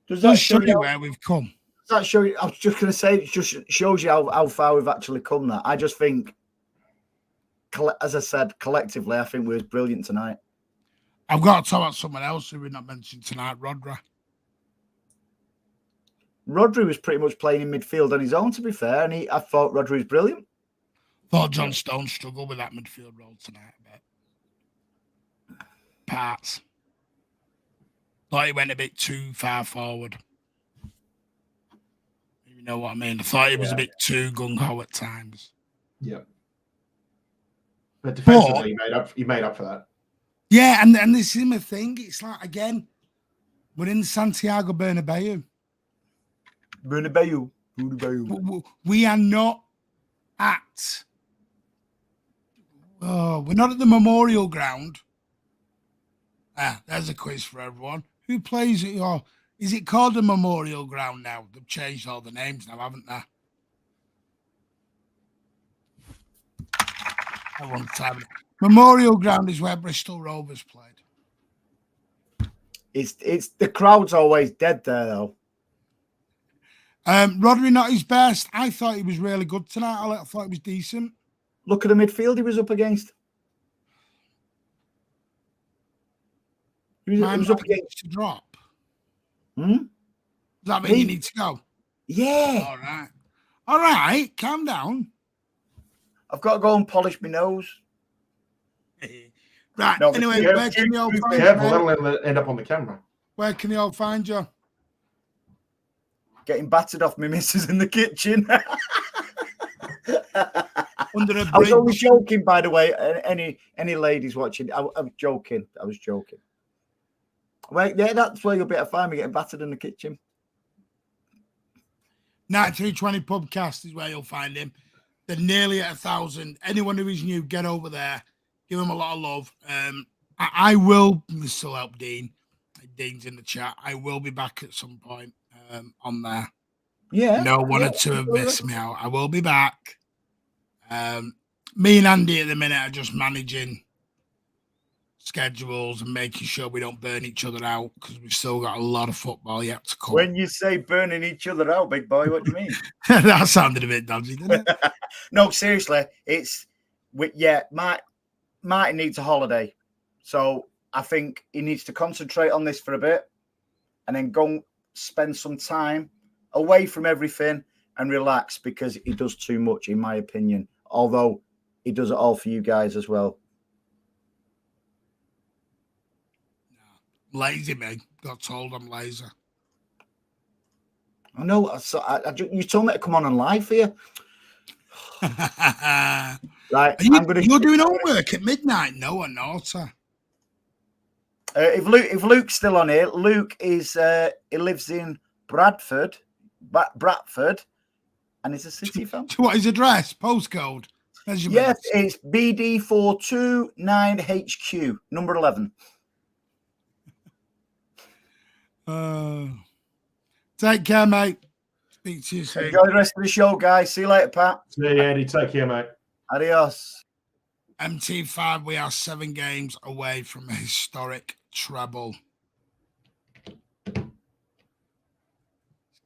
Does that show you where we've come? Does that show you? I was just going to say, it just shows you how far we've actually come. That I just think, as I said, collectively, I think we was brilliant tonight. I've got to talk about someone else who we're not mentioning tonight, Rodri. Rodri was pretty much playing in midfield on his own, to be fair, and I thought Rodri was brilliant. Thought John Stones struggled with that midfield role tonight a bit. Parts. Thought he went a bit too far forward. You know what I mean? I thought he was a bit too gung-ho at times. Yeah. But defensively, he made up for that. Yeah, and this is my thing. It's like, again, we're in Santiago Bernabeu. Bernabeu. We are not at... Oh, we're not at the Memorial Ground. There's a quiz for everyone. Who plays it? Oh, is it called the Memorial Ground now? They've changed all the names now, haven't they? Memorial Ground is where Bristol Rovers played. It's the crowd's always dead there, though. Rodri not his best. I thought he was really good tonight. I thought he was decent. Look at the midfield he was up against. He was up against to drop. Does that mean you need to go? Yeah. All right. Calm down. I've got to go and polish my nose. Right. No, anyway, where can you all find you? That'll end up on the camera. Where can you all find you? Getting battered off my missus in the kitchen. Under a bridge. I was only joking, by the way. Any ladies watching? I was joking. Well, yeah, that's where you'll be able to find me getting battered in the kitchen. 9320 Pubcast is where you'll find him. They're nearly at 1,000. Anyone who is new, get over there. Give him a lot of love. I will still help Dean. Dean's in the chat. I will be back at some point on there. Yeah. No one or two have missed me out. I will be back. Me and Andy at the minute are just managing schedules and making sure we don't burn each other out because we've still got a lot of football yet to come. When you say burning each other out, big boy, what do you mean? That sounded a bit dodgy, didn't it? No, seriously, Martin needs a holiday. So I think he needs to concentrate on this for a bit and then go spend some time away from everything and relax because he does too much, in my opinion. Although he does it all for you guys as well. Lazy, man. Got told I'm lazy. I know. You told me to come on and live for you. Right. You're doing homework at midnight. No, I'm not. If Luke's still on here, Luke is he lives in Bradford, and he's a City fan. What is address? Postcode? Yes, it's BD429HQ, number 11. Take care, mate. Speak to you soon. Enjoy the rest of the show, guys. See you later, Pat. See you, Andy. Take care, mate. Adios. MT5, we are 7 games away from a historic treble. It's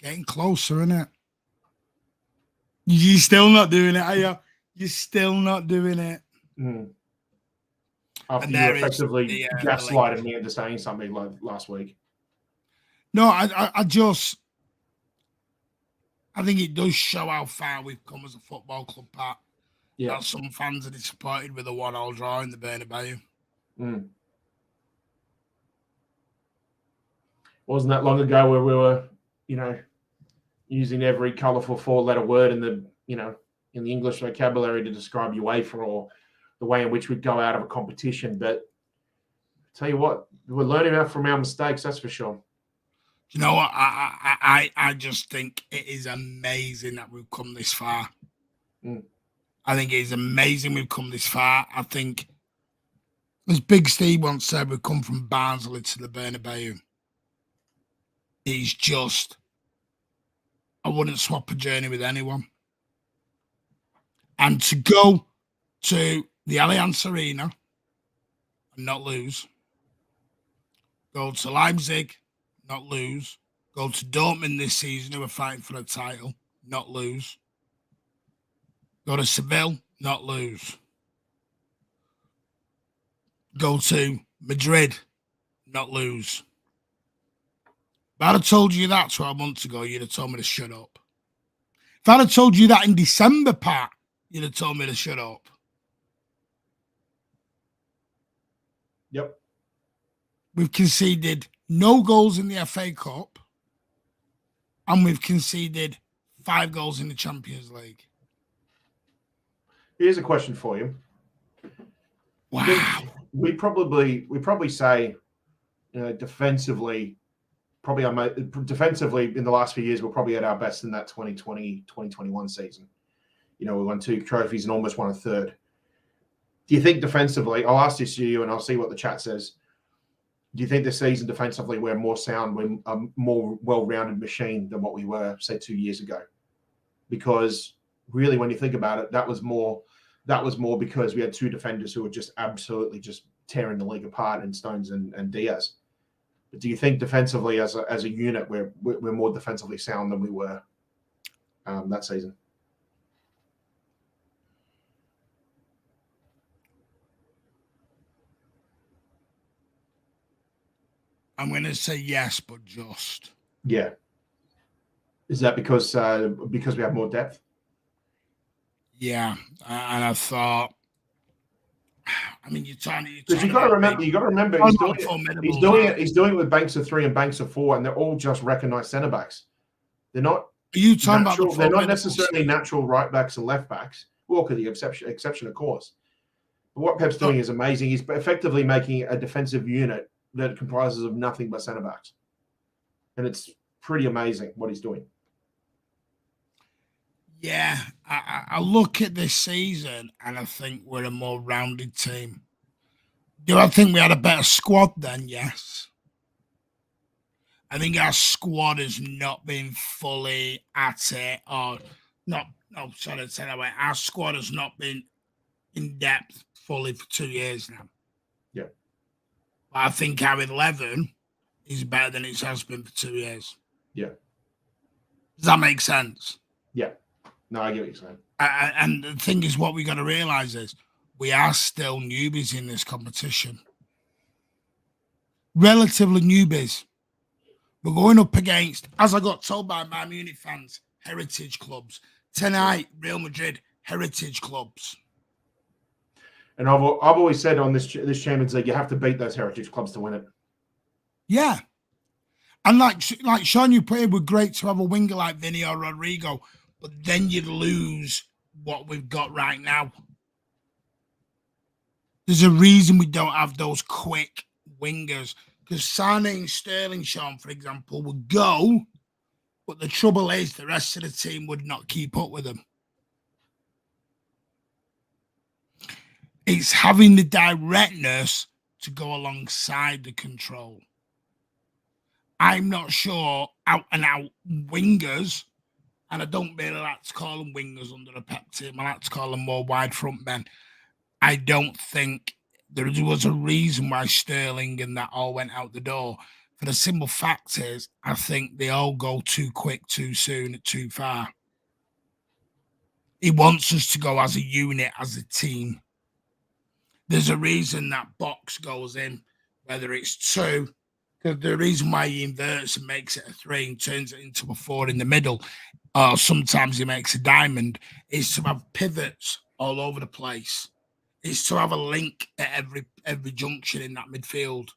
getting closer, isn't it? You're still not doing it, are you? You're still not doing it. After you effectively gaslighted me into saying something like last week. No, I think it does show how far we've come as a football club, Pat. Yeah. That some fans are disappointed with a 1-1 draw in the Bernabeu. Wasn't that long ago where we were, using every colourful 4-letter word in the English vocabulary to describe UEFA or the way in which we'd go out of a competition. But I tell you what, we're learning from our mistakes, that's for sure. You know what? I just think it is amazing that we've come this far. I think it is amazing we've come this far. I think, as Big Steve once said, we've come from Barnsley to the Bernabeu. It's just I wouldn't swap a journey with anyone. And to go to the Allianz Arena and not lose, go to Leipzig, not lose, go to Dortmund this season, who are fighting for a title, not lose, go to Seville, not lose, go to Madrid, not lose. If I'd have told you that 12 months ago, you'd have told me to shut up. If I'd have told you that in December, Pat, you'd have told me to shut up. Yep. We've conceded no goals in the FA Cup, and we've conceded 5 goals in the Champions League. Here's a question for you. Wow. We probably say, defensively, defensively in the last few years, we're probably at our best in that 2020, 2021 season. We won 2 trophies and almost won a third. Do you think defensively, I'll ask this to you and I'll see what the chat says. Do you think this season defensively we're more sound, we're a more well-rounded machine than what we were, say, 2 years ago? Because really, when you think about it, that was more because we had 2 defenders who were just absolutely just tearing the league apart in Stones and Diaz. But do you think defensively as a unit we're more defensively sound than we were that season? I'm going to say yes, but just. Yeah. Is that because we have more depth? Yeah, and I thought. I mean, you're trying to. Because you got to remember, he's doing it with banks of 3 and banks of 4, and they're all just recognised centre backs. They're not. Are you talking natural, about? They're not necessarily natural right backs and left backs. Walker, the exception, of course. But what Pep's doing is amazing. He's effectively making a defensive unit that comprises of nothing but centre backs, and it's pretty amazing what he's doing. Yeah, I look at this season and I think we're a more rounded team. Do I think we had a better squad then? Yes. I think our squad has not been fully at it, or not. No, sorry to say that way. Our squad has not been in depth fully for 2 years now. Yeah. But I think our 11 is better than it has been for 2 years. Yeah. Does that make sense? Yeah. No, I get what you're saying. And the thing is, what we got to realize is we are still newbies in this competition. Relatively newbies. We're going up against, as I got told by my Munich fans, heritage clubs. Tonight, Real Madrid, heritage clubs. And I've always said on this Champions League, you have to beat those heritage clubs to win it. Yeah. And like Sean, you put it would great to have a winger like Vinny or Rodrigo, but then you'd lose what we've got right now. There's a reason we don't have those quick wingers. Because Sane and Sterling, Sean, for example, would go, but the trouble is the rest of the team would not keep up with them. It's having the directness to go alongside the control. I'm not sure out-and-out wingers, and I don't really like to call them wingers under a Pep team. I like to call them more wide front men. I don't think there was a reason why Sterling and that all went out the door. For the simple fact is, I think they all go too quick, too soon, too far. He wants us to go as a unit, as a team. There's a reason that box goes in, whether it's 2. Because the reason why he inverts and makes it a 3 and turns it into a 4 in the middle, or sometimes he makes a diamond, is to have pivots all over the place. Is to have a link at every junction in that midfield,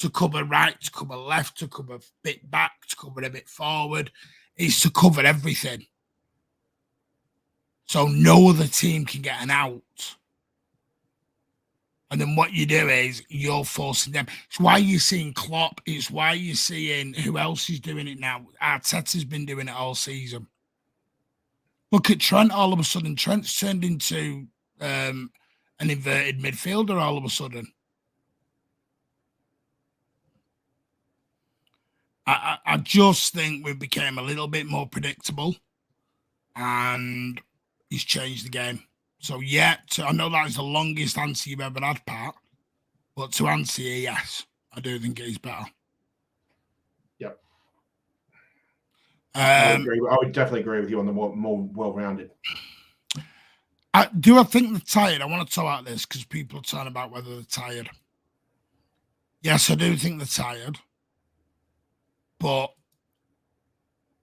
to cover right, to cover left, to cover a bit back, to cover a bit forward. Is to cover everything. So no other team can get an out. And then what you do is you're forcing them. It's why you're seeing Klopp. It's why you're seeing who else is doing it now. Arteta's been doing it all season. Look at Trent. All of a sudden, Trent's turned into an inverted midfielder all of a sudden. I just think we became a little bit more predictable, and he's changed the game. So, yeah, I know that is the longest answer you've ever had, Pat, but to answer you, yes, I do think he's better. Yep. I would definitely agree with you on the more well-rounded. Do I think they're tired? I want to talk about this because people are talking about whether they're tired. Yes, I do think they're tired. But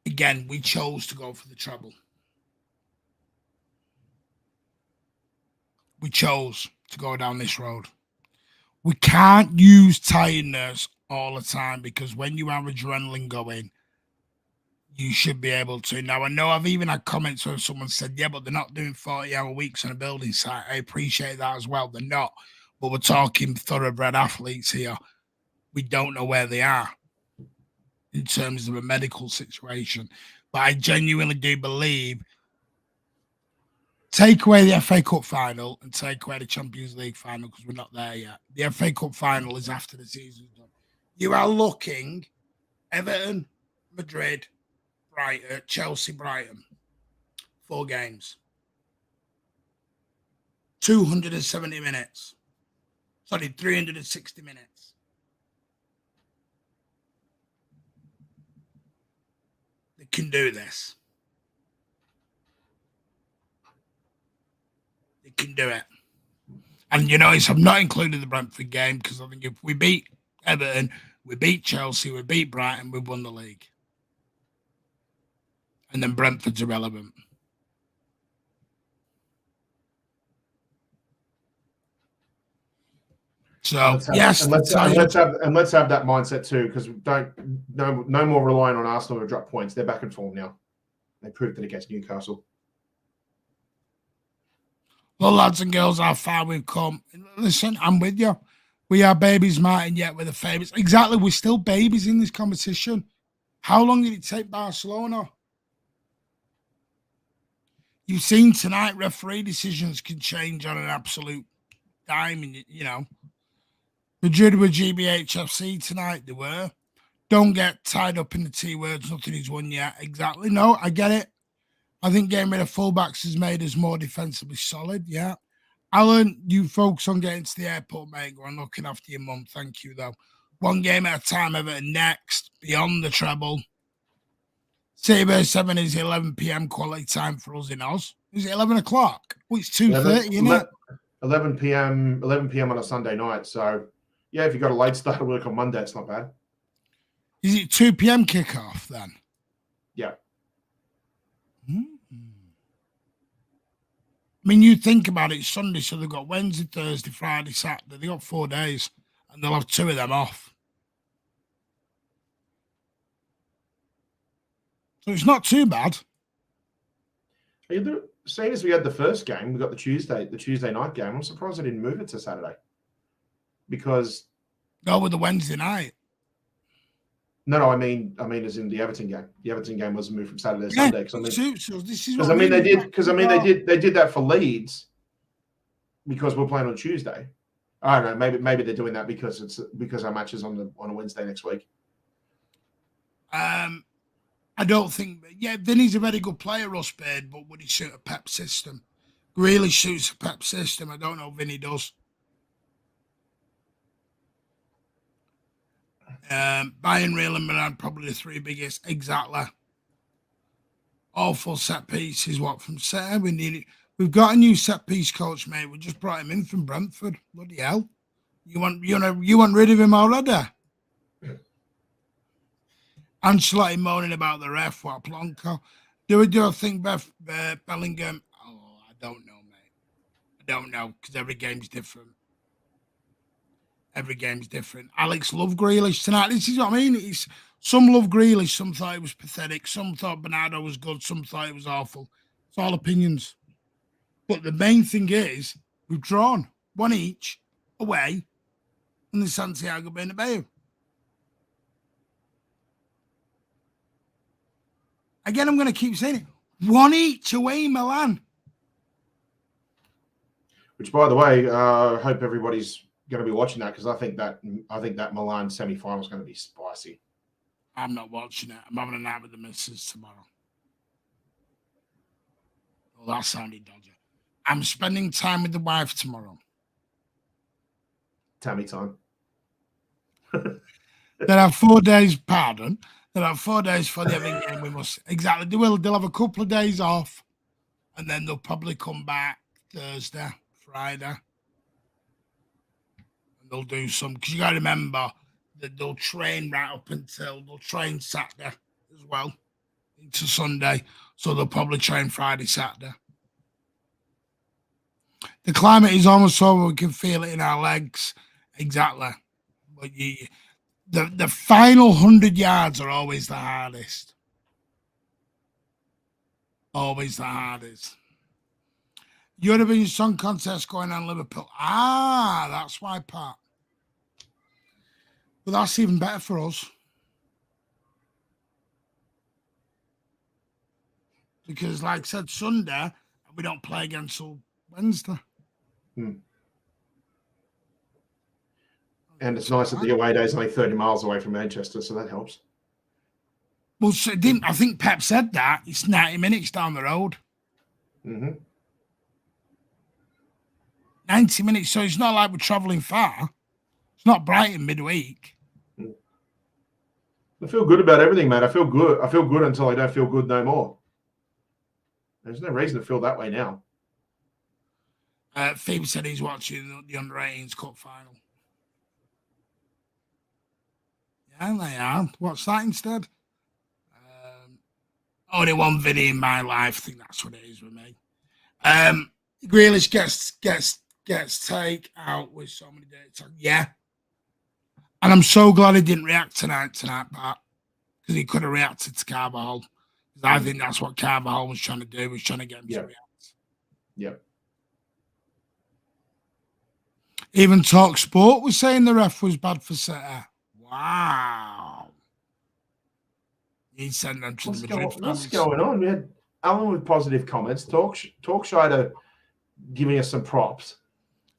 again, we chose to go for the treble. We chose to go down this road. We can't use tiredness all the time because when you have adrenaline going, you should be able to. Now, I know I've even had comments where someone said, yeah, but they're not doing 40-hour weeks on a building site. I appreciate that as well. They're not. But we're talking thoroughbred athletes here. We don't know where they are in terms of a medical situation. But I genuinely do believe take away the FA Cup final and take away the Champions League final because we're not there yet. The FA Cup final is after the season's done. You are looking Everton, Madrid, Brighton, Chelsea, Brighton. 4 games. 270 minutes. Sorry, 360 minutes. They can do this. They can do it. And, you know, I've not included the Brentford game because I think if we beat Everton, we beat Chelsea, we beat Brighton, we've won the league. And then Brentford's irrelevant. So yes, let's have that mindset too, because no more relying on Arsenal to drop points. They're back in form now. They proved it against Newcastle. Well, lads and girls, how far we've come. Listen, I'm with you. We are babies, Martin, yet we're the favourites. Exactly, we're still babies in this competition. How long did it take Barcelona? You've seen tonight, referee decisions can change on an absolute dime, and you know. Madrid were GBHFC tonight, they were. Don't get tied up in the T words, nothing is won yet. Exactly. No, I get it. I think getting rid of fullbacks has made us more defensively solid, yeah. Alan, you focus on getting to the airport, mate. Go on looking after your mum. Thank you, though. 1 game at a time, Everton next, beyond the treble. City vs 7 is 11 p.m. quality time for us in Oz. Is it 11 o'clock? Well, it's 2:30, isn't it? 11 p.m. on a Sunday night. So, yeah, if you've got a late start of work on Monday, it's not bad. Is it 2 p.m. kickoff then? Yeah. I mean, you think about it, Sunday, so they've got Wednesday, Thursday, Friday, Saturday. They've got 4 days, and they'll have 2 of them off. So it's not too bad. Seeing as we had the first game, we got the Tuesday night game. I'm surprised they didn't move it to Saturday. Because go with the Wednesday night. No, I mean, as in the Everton game. The Everton game wasn't moved from Saturday to Sunday. They did that for Leeds because we're playing on Tuesday. I don't know. Maybe they're doing that because our match is on a Wednesday next week. I don't think. Yeah, Vinny's a very good player, Russ Baird, but would he suit a Pep system? Really suits a Pep system. I don't know if Vinny does. Bayern, Real and Milan, probably the 3 biggest. Exactly. Awful set pieces. What from set? We need it. We've got a new set piece coach, mate. We just brought him in from Brentford. Bloody hell! You want rid of him already? Ancelotti moaning about the ref. What Plonko? Do I think Bellingham? Oh, I don't know, mate. I don't know because every game's different. Every game's different. Alex loved Grealish tonight. This is what I mean. Some love Grealish, some thought it was pathetic, some thought Bernardo was good, some thought it was awful. It's all opinions. But the main thing is we've drawn 1 each away in the Santiago Bernabeu. Again, I'm going to keep saying it. 1 each away, Milan. Which, by the way, I hope everybody's going to be watching that because I think that Milan semi-final is going to be spicy. I'm not watching it. I'm having a night with the missus tomorrow. Well, that sounded dodgy. I'm spending time with the wife tomorrow. Tammy time. There are 4 days, pardon. There are 4 days for the Everton game. We must exactly. They'll have a couple of days off, and then they'll probably come back Thursday, Friday, and they'll do some. Because you got to remember that they'll train right up until they'll train Saturday as well into Sunday, so they'll probably train Friday, Saturday. The climate is almost so we can feel it in our legs. Exactly, but the final 100 yards are always the hardest. Always the hardest. Eurovision Song Contest going on in Liverpool. Ah, that's why, Pat. But that's even better for us. Because, like I said, Sunday, we don't play again till Wednesday. And it's nice that the away day is only 30 miles away from Manchester, so that helps. Well, so I think Pep said that. It's 90 minutes down the road. 90 minutes, so it's not like we're travelling far. It's not Brighton midweek. I feel good about everything, mate. I feel good. I feel good until I don't feel good no more. There's no reason to feel that way now. Phoebe said he's watching the Under-18s Cup final. Yeah, they are. Watch that instead. Only one video in my life. I think that's what it is with me. Grealish gets take out with so many dates. Yeah. And I'm so glad he didn't react tonight, Pat, because he could have reacted to Carvajal. I think that's what Carvajal was trying to do, was trying to get him to react. Yep. Even Talk Sport was saying the ref was bad for City. Wow. He sent them to the Madrid fans. What's going on? We had Alan with positive comments. Talkshider giving us some props.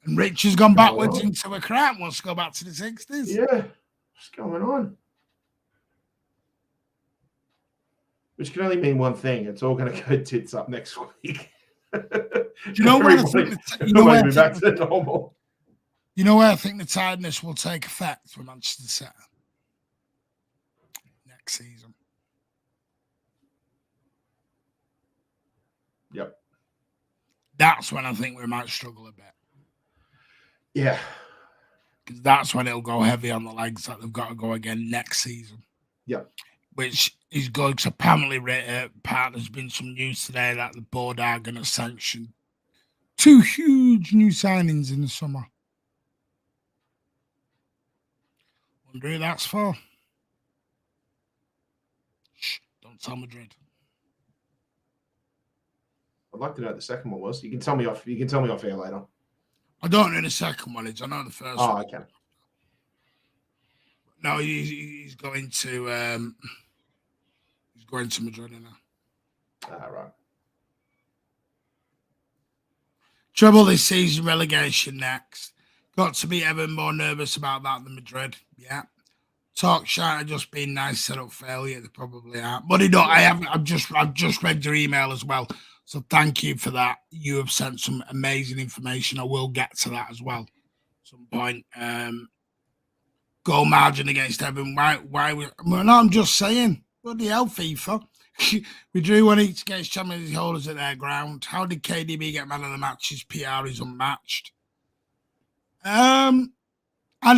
And Rich has gone backwards into a crap. Wants to go back to the 60s. Yeah. What's going on? Which can only mean one thing. It's all going to go tits up next week. Do you know where I think back to normal. You know where I think the tiredness will take effect for Manchester City? Next season. Yep. That's when I think we might struggle a bit. Yeah. Because that's when it'll go heavy on the legs that they've got to go again next season. Yep. Which is good, because apparently, there's been some news today that the board are going to sanction 2 huge new signings in the summer. Wonder who that's for. Shh, don't tell Madrid. I'd like to know what the second one was. You can tell me off air later. I don't know the second one is. I know the first one. Oh, okay. No, he's going to Madrid now. Right. Trouble this season, relegation next. Got to be ever more nervous about that than Madrid. Yeah. Talk shite, just being nice, set up failure. They probably are. But I've just read your email as well. So thank you for that. You have sent some amazing information. I will get to that as well at some point. Goal margin against Everton. I'm just saying. Bloody hell, FIFA. We drew 1 each against Champions League holders at their ground. How did KDB get man of the match? His PR is unmatched. I'd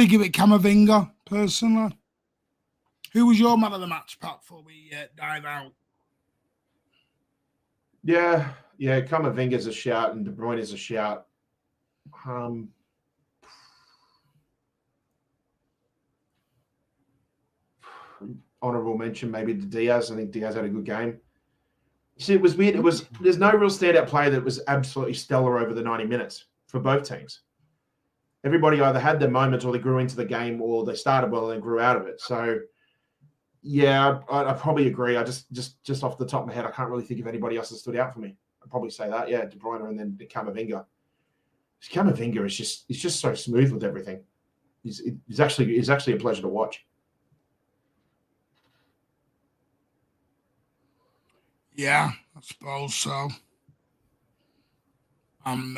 give it Camavinga, personally. Who was your man of the match, Pat, before we dive out? Yeah, Camavinga's a shout and De Bruyne is a shout. Honorable mention maybe to Diaz. I think Diaz had a good game. See, it was weird. There's no real standout player that was absolutely stellar over the 90 minutes for both teams. Everybody either had their moments or they grew into the game or they started well and then grew out of it. So, yeah, I probably agree. I just off the top of my head, I can't really think of anybody else that stood out for me. I'd probably say that. Yeah, De Bruyne and then Camavinga. Camavinga is just so smooth with everything. He's actually a pleasure to watch. Yeah, I suppose so. I'm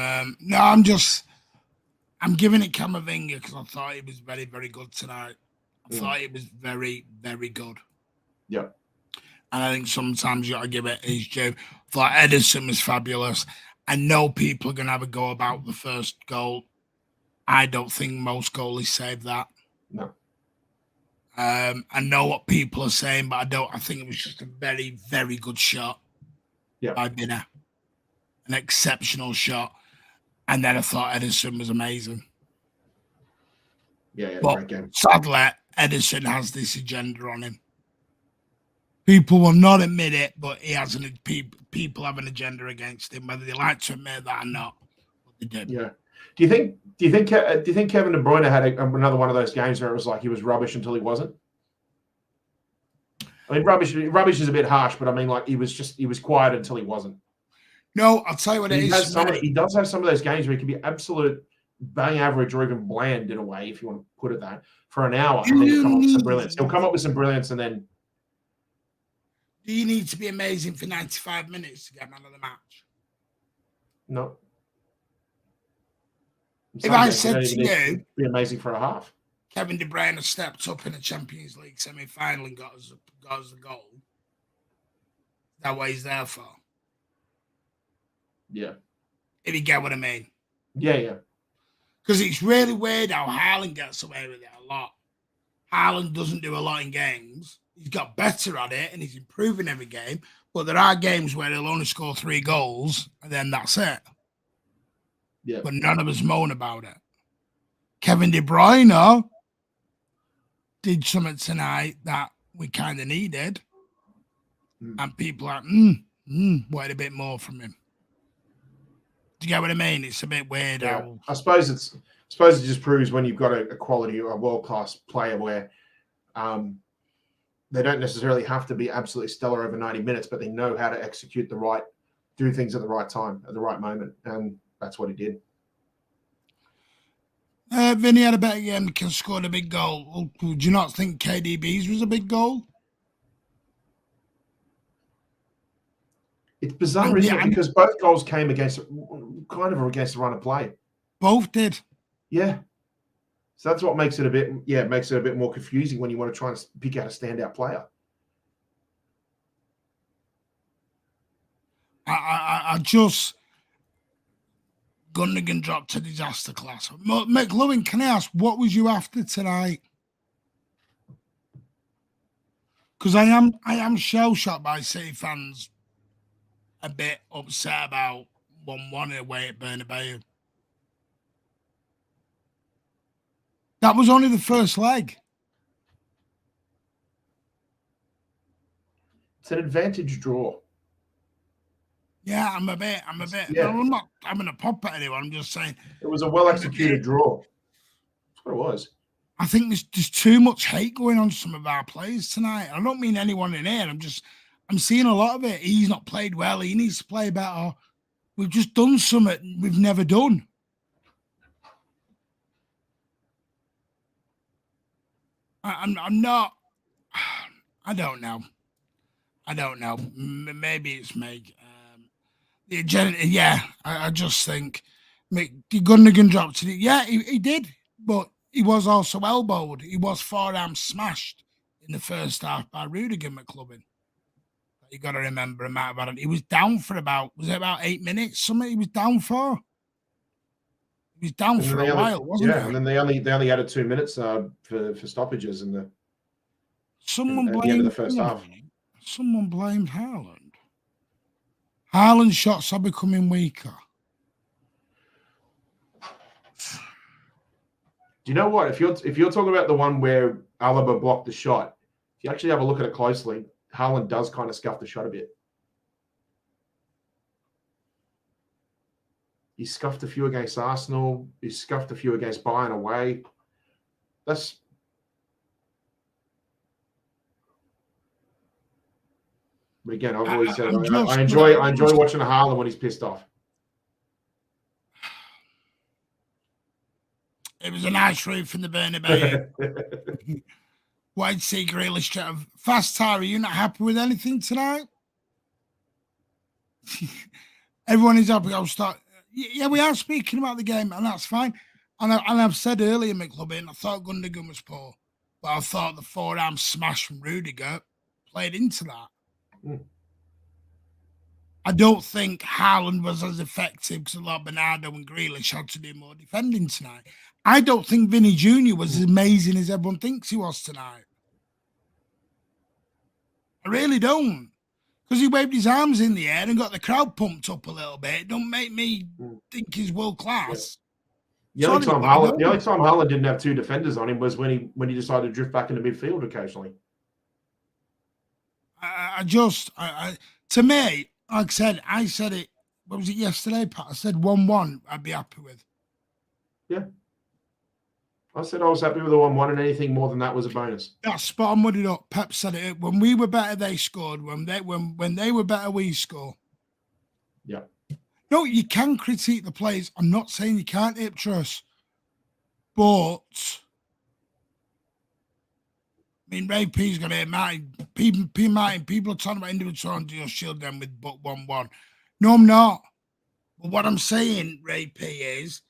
giving it Camavinga because I thought he was very, very good tonight. I thought he was very, very good. Yeah. And I think sometimes you got to give it his due. I thought Edison was fabulous. I know people are going to have a go about the first goal. I don't think most goalies save that. No. I know what people are saying, but I think it was just a very, very good shot by Binner. An exceptional shot. And then I thought Edison was amazing. Yeah, but great game. Sadly, Edison has this agenda on him. People will not admit it, but he has people have an agenda against him, whether they like to admit that or not. But they did. Yeah. Do you think Kevin De Bruyne had another one of those games where it was like he was rubbish until he wasn't? I mean, rubbish is a bit harsh, but I mean, like he was quiet until he wasn't. No, I'll tell you what he does have some of those games where he can be absolute bang average or even bland in a way, if you want to put it that, for an hour, and then he'll come up with some brilliance. He'll come up with some brilliance, and then. Do you need to be amazing for 95 minutes to get man of the match? No. If I said to you, be amazing for a half. Kevin De Bruyne stepped up in a Champions League semi-final and got us the goal. That what he's there for. Yeah. If you get what I mean. Yeah. Because it's really weird how Haaland gets away with it a lot. Haaland doesn't do a lot in games. He's got better at it and he's improving every game. But there are games where he'll only score 3 goals and then that's it. Yeah. But none of us moan about it. Kevin De Bruyne did something tonight that we kind of needed. And people are wanted a bit more from him. Do you get what I mean? It's a bit weird. Yeah. I suppose it just proves when you've got a quality or a world-class player where they don't necessarily have to be absolutely stellar over 90 minutes, but they know how to execute do things at the right time, at the right moment. And that's what he did. Vinny had a better game, scored a big goal. Do you not think KDB's was a big goal? It's bizarre, isn't it? Because both goals came against the run of play. Both did. Yeah. So that's what makes it a bit more confusing when you want to try and pick out a standout player. I just Gundogan dropped to disaster class. McLuhan, can I ask, what was you after tonight? Because I am shell-shocked by City fans a bit upset about 1-1 away at BERNABEU. That was only the first leg. It's an advantage draw. Yeah, I'm a bit. Yeah. No, I'm not having a pop at anyone. I'm just saying. It was a well-executed draw. That's what it was. I think there's too much hate going on some of our players tonight. I don't mean anyone in here. I'm seeing a lot of it. He's not played well. He needs to play better. We've just done something we've never done. I'm not. I don't know. Maybe it's me. The agenda, yeah. I just think Gundogan dropped it. Yeah, he did, but he was also elbowed. He was forearm smashed in the first half by Rudiger McClubbin. You got to remember him out about it. He was down for about 8 minutes? Something he was down for. He was down for a while, wasn't he? Yeah, and then they only added 2 minutes for stoppages in the at the end of the first half. Someone blamed Haaland. Haaland's shots are becoming weaker. Do you know what? If you're talking about the one where Alaba blocked the shot, if you actually have a look at it closely, Haaland does kind of scuff the shot a bit. He scuffed a few against Arsenal. He scuffed a few against Bayern away. But again, I've always said I enjoy watching Haaland when he's pissed off. It was a nice route from the BERNABEU. Wide see Grealish. Fast Tara, are you not happy with anything tonight? Everyone is happy. I'll start. Yeah, we are speaking about the game, and that's fine. And I've said earlier, McClubbin, I thought Gundogan was poor, but I thought the forearm smash from Rudiger played into that. Mm. I don't think Haaland was as effective because a lot of Bernardo and Grealish had to do more defending tonight. I don't think Vinny Jr. was as amazing as everyone thinks he was tonight. I really don't. Because he waved his arms in the air and got the crowd pumped up a little bit. It don't make me think he's world class. Yeah. The only time Haaland didn't have two defenders on him was when he decided to drift back into midfield occasionally. To me, like I said it, what was it yesterday, Pat? I said 1-1 I'd be happy with. Yeah. I said I was happy with the 1-1, and anything more than that was a bonus. That's spot on, muddied up. Pep said it. When we were better, they scored. When they were better, we score. Yeah. No, you can critique the players. I'm not saying you can't, Iptrus. But I mean, Ray P's going to hit Martin. People are talking about individual and you'll shield them with but 1-1. No, I'm not. But what I'm saying, Ray P, is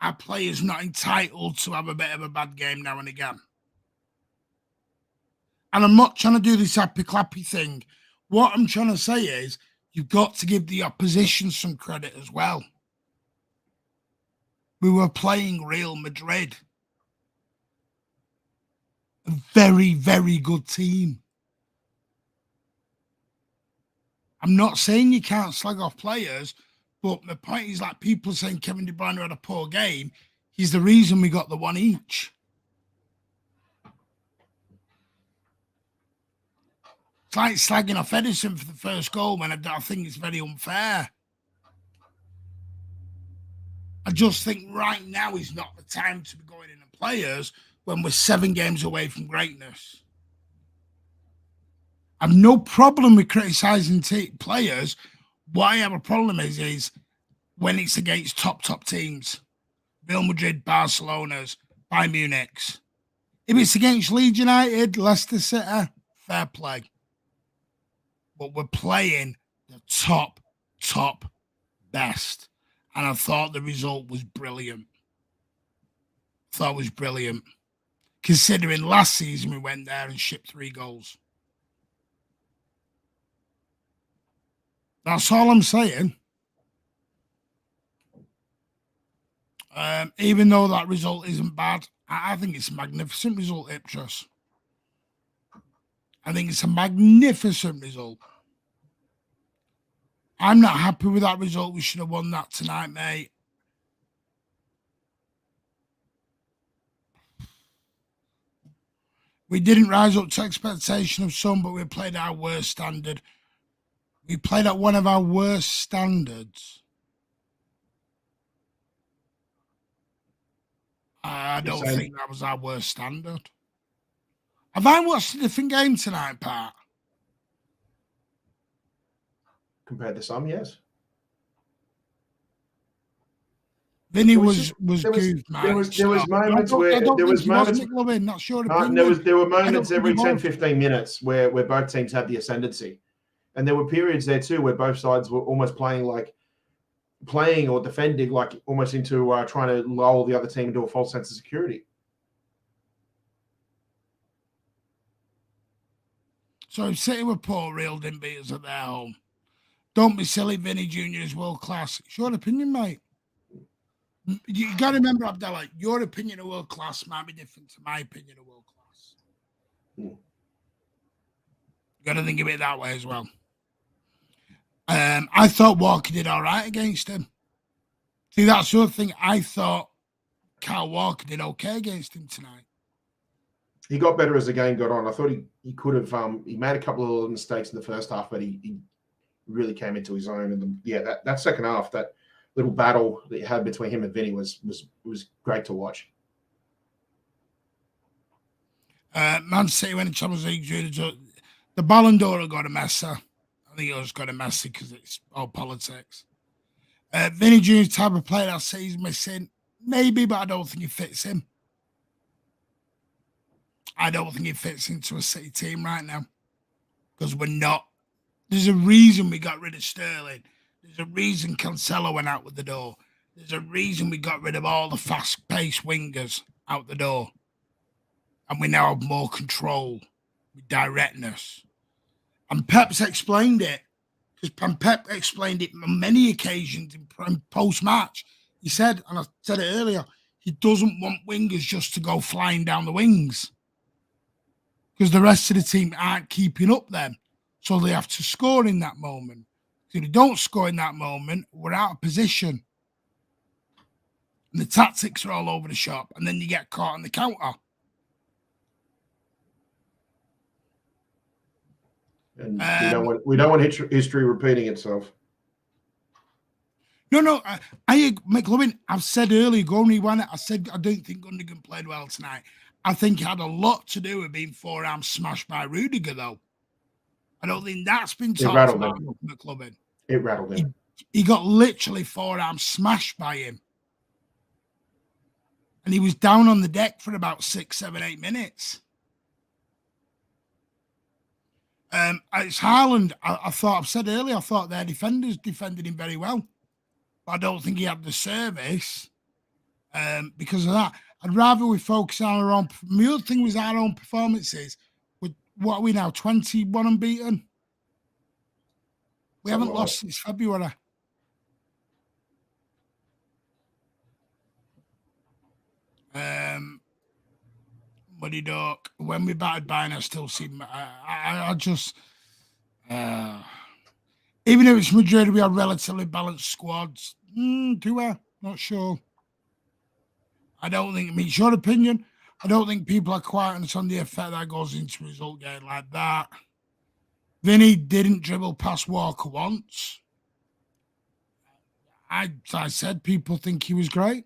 our players not entitled to have a bit of a bad game now and again. And I'm not trying to do this happy clappy thing. What I'm trying to say is you've got to give the opposition some credit as well. We were playing Real Madrid. A very, very good team. I'm not saying you can't slag off players, but my point is, like, people saying Kevin De Bruyne had a poor game. He's the reason we got the one each. It's like slagging off Edison for the first goal when I think it's very unfair. I just think right now is not the time to be going in on players when we're 7 games away from greatness. I've no problem with criticising players. What I have a problem is when it's against top teams. Real Madrid, Barcelona's, Bayern Munich's. If it's against Leeds United, Leicester City, fair play. But we're playing the top best. And I thought the result was brilliant. Considering last season we went there and shipped 3 goals. That's all I'm saying. Even though that result isn't bad, I think it's a magnificent result, Iptrus. I think it's a magnificent result. I'm not happy with that result. We should have won that tonight, mate. We didn't rise up to expectation of some, but we played our worst standard. We played at one of our worst standards. I don't think that was our worst standard. Have I watched a different game tonight, Pat? Compared to some, yes. Vinny was goofed, man. There was moments where there was moments. Not sure. There were moments every 10-15 minutes where both teams had the ascendancy, and there were periods there too where both sides were almost playing or defending like almost into trying to lull the other team into a false sense of security. So if City were poor, Real didn't beat us at their home. Don't be silly. Vinny Jr. is world class. It's your opinion, mate. You got to remember, Abdallah, your opinion of world class might be different to my opinion of world class. You got to think of it that way as well. I thought Walker did all right against him. See, that's the other thing. I thought Kyle Walker did okay against him tonight. He got better as the game got on. I thought he could have. He made a couple of mistakes in the first half, but he really came into his own. And that second half, that little battle that you had between him and Vinny was great to watch. Man City when the Champions League, the Ballon d'Or got a messer. I think it was got a messy because it's all politics. Vinny Jr.'s type of player that City's missing, maybe, but I don't think he fits him. I don't think he fits into a City team right now because we're not There's a reason we got rid of Sterling. There's a reason Cancelo went out with the door. There's a reason we got rid of all the fast-paced wingers out the door. And we now have more control with directness. And Pep's explained it. Because Pep explained it on many occasions in post-match. He said, and I said it earlier, he doesn't want wingers just to go flying down the wings. Because the rest of the team aren't keeping up then. So they have to score in that moment. If they don't score in that moment, we're out of position. And the tactics are all over the shop. And then you get caught on the counter. And we don't want history repeating itself. No, McLovin, I've said earlier, I said I don't think Gundogan played well tonight. I think it had a lot to do with being forearm smashed by Rudiger, though. I don't think that's been talked about, McLovin. It rattled him. He got literally forearm smashed by him. And he was down on the deck for about 6, 7, 8 minutes. It's Haaland. I've said earlier, I thought their defenders defended him very well. But I don't think he had the service because of that. I'd rather we focus on our own. The other thing was our own performances. What are we now, 21 unbeaten? We haven't lost since February. Muddy Dog, when we battered Bayern, I still see. I just, even if it's Madrid, we have relatively balanced squads. Do I? Not sure. I don't think. I mean, it's your opinion. I don't think people are quite understand the effect that goes into a result game like that. Vinny didn't dribble past Walker once. I said people think he was great.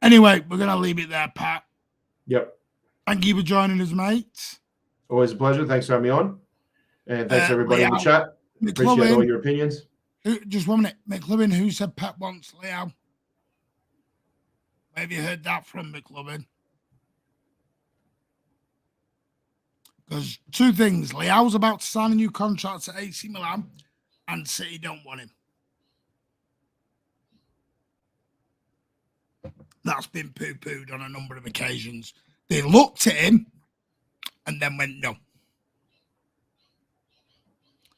Anyway, we're going to leave it there, Pat. Yep. Thank you for joining us, mate. Always a pleasure. Thanks for having me on. And thanks, everybody in the chat. Appreciate all your opinions. Just 1 minute. McLovin, who said Pep wants Leo? Where have you heard that from, McLovin? Because 2 things. Leao's about to sign a new contract at AC Milan and City don't want him. That's been poo-pooed on a number of occasions. They looked at him and then went, no.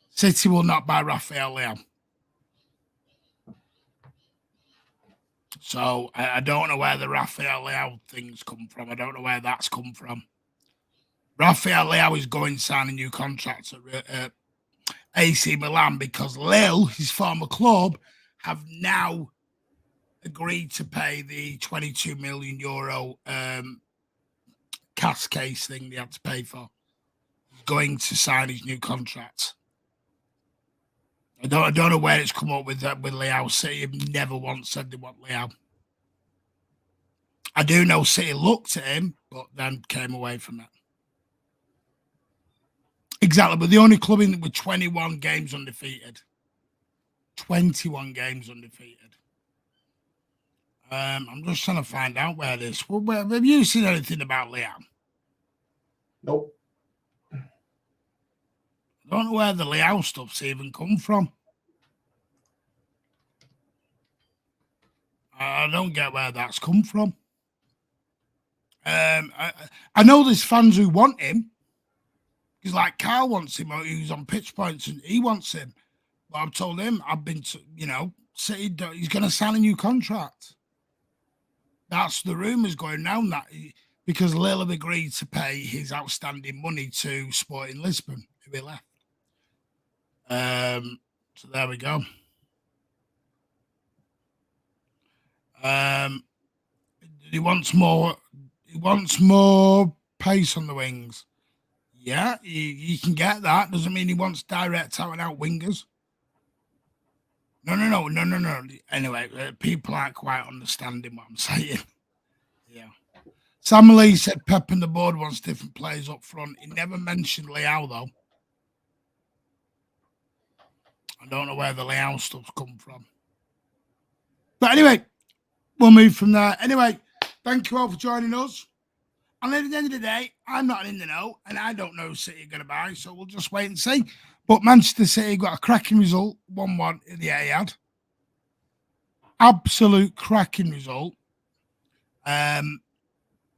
City will not buy Rafael Leao. So I don't know where the Rafael Leao things come from. I don't know where that's come from. Rafael Leao is going to sign a new contract at AC Milan because Lille, his former club, have now agreed to pay the 22 million euro cash case thing they had to pay for. He's going to sign his new contract. I don't know where it's come up with that with Leao. City have never once said they want Leao. I do know City looked at him, but then came away from it. Exactly, but the only club in with 21 games undefeated. 21 games undefeated. I'm just trying to find out where this. Have you seen anything about Leao? Nope. I don't know where the Leao stuff's even come from. I don't get where that's come from. I know there's fans who want him. Because like Carl wants him, he's on pitch points and he wants him. But I've told him, City, he's going to sign a new contract. That's the rumours going round that because Lille have agreed to pay his outstanding money to Sporting Lisbon, who he left. So there we go. He wants more. He wants more pace on the wings. Yeah, you can get that. Doesn't mean he wants direct out and out wingers. No. Anyway, people aren't quite understanding what I'm saying. Yeah. Sam Lee said Pep and the board wants different players up front. He never mentioned Leao, though. I don't know where the Leao stuff's come from. But anyway, we'll move from there. Anyway, thank you all for joining us. And at the end of the day, I'm not in the know, and I don't know who City are going to buy, so we'll just wait and see. But Manchester City got a cracking result, 1-1 in the Etihad. Absolute cracking result. I'm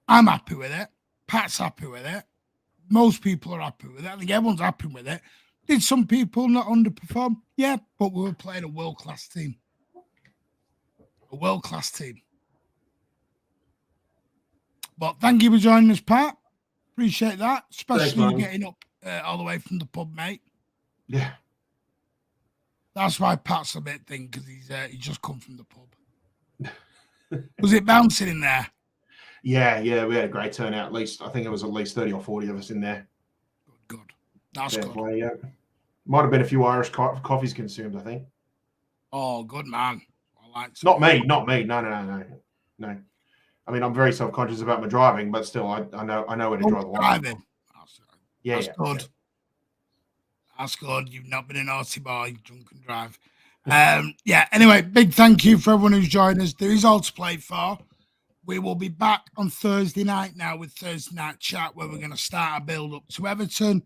happy with it. Pat's happy with it. Most people are happy with it. I think everyone's happy with it. Did some people not underperform? Yeah, but we were playing a world-class team. A world-class team. But thank you for joining us, Pat. Appreciate that. Especially you getting up all the way from the pub, mate. Yeah. That's why Pat's a bit thin, because he's just come from the pub. Was it bouncing in there? Yeah, we had a great turnout. At least I think it was at least 30 or 40 of us in there. Good. That's good. Well, yeah. Might have been a few Irish coffees consumed, I think. Oh, good man. I like Not me. No. I mean, I'm very self-conscious about my driving, but still, I know where to draw the line. Driving. That's good. Yeah. That's good. You've not been a naughty boy, drunk and drive. Anyway, big thank you for everyone who's joined us. There is all to play for. We will be back on Thursday night now with Thursday Night Chat, where we're going to start a build-up to Everton.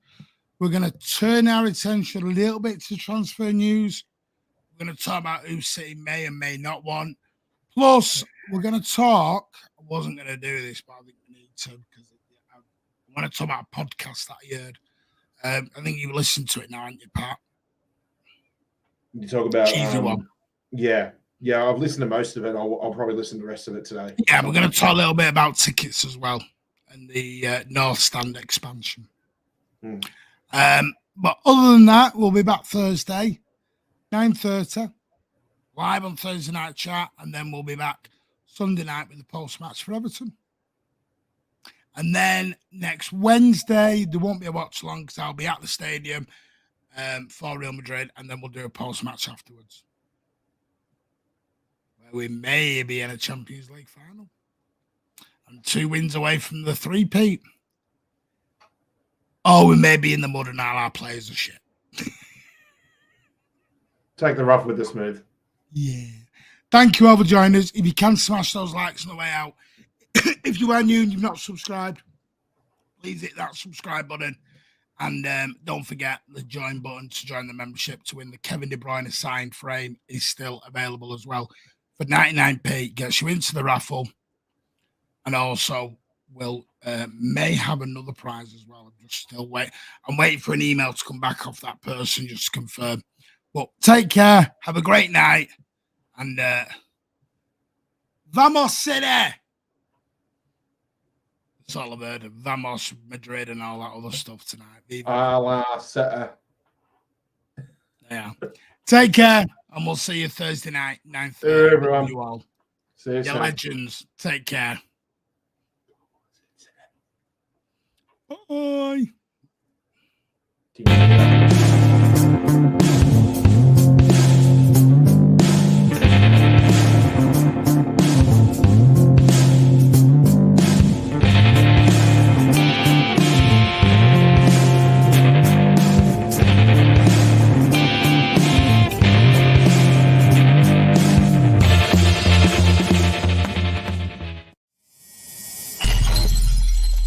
We're going to turn our attention a little bit to transfer news. We're going to talk about who City may and may not want. Plus, we're going to talk. I wasn't going to do this, but I think we need to, because I want to talk about a podcast that I heard. I think you listened to it now, haven't you, Pat? You talk about cheesy one. Yeah, I've listened to most of it. I'll probably listen to the rest of it today. Yeah, we're going to talk a little bit about tickets as well and the North Stand expansion. But other than that, we'll be back Thursday, 9:30, live on Thursday Night Chat, and then we'll be back Sunday night with the post-match for Everton. And then next Wednesday, there won't be a watch along because I'll be at the stadium for Real Madrid, and then we'll do a post-match afterwards, where we may be in a Champions League final and 2 wins away from the 3-peat. Oh, we may be in the mud and all our players are shit. Take the rough with the smooth. Yeah. Thank you all for joining us. If you can smash those likes on the way out. If you are new and you've not subscribed, please hit that subscribe button. And don't forget the join button to join the membership to win the Kevin De Bruyne signed frame is still available as well. For 99p, gets you into the raffle. And also will may have another prize as well. I'm just still waiting. I'm waiting for an email to come back off that person just to confirm. But take care. Have a great night. And Vamos City! That's all I've heard of. Vamos Madrid and all that other stuff tonight. Yeah. Take care. And we'll see you Thursday night, 9:30. Everyone. You all. See you soon. Legends. Take care. Bye.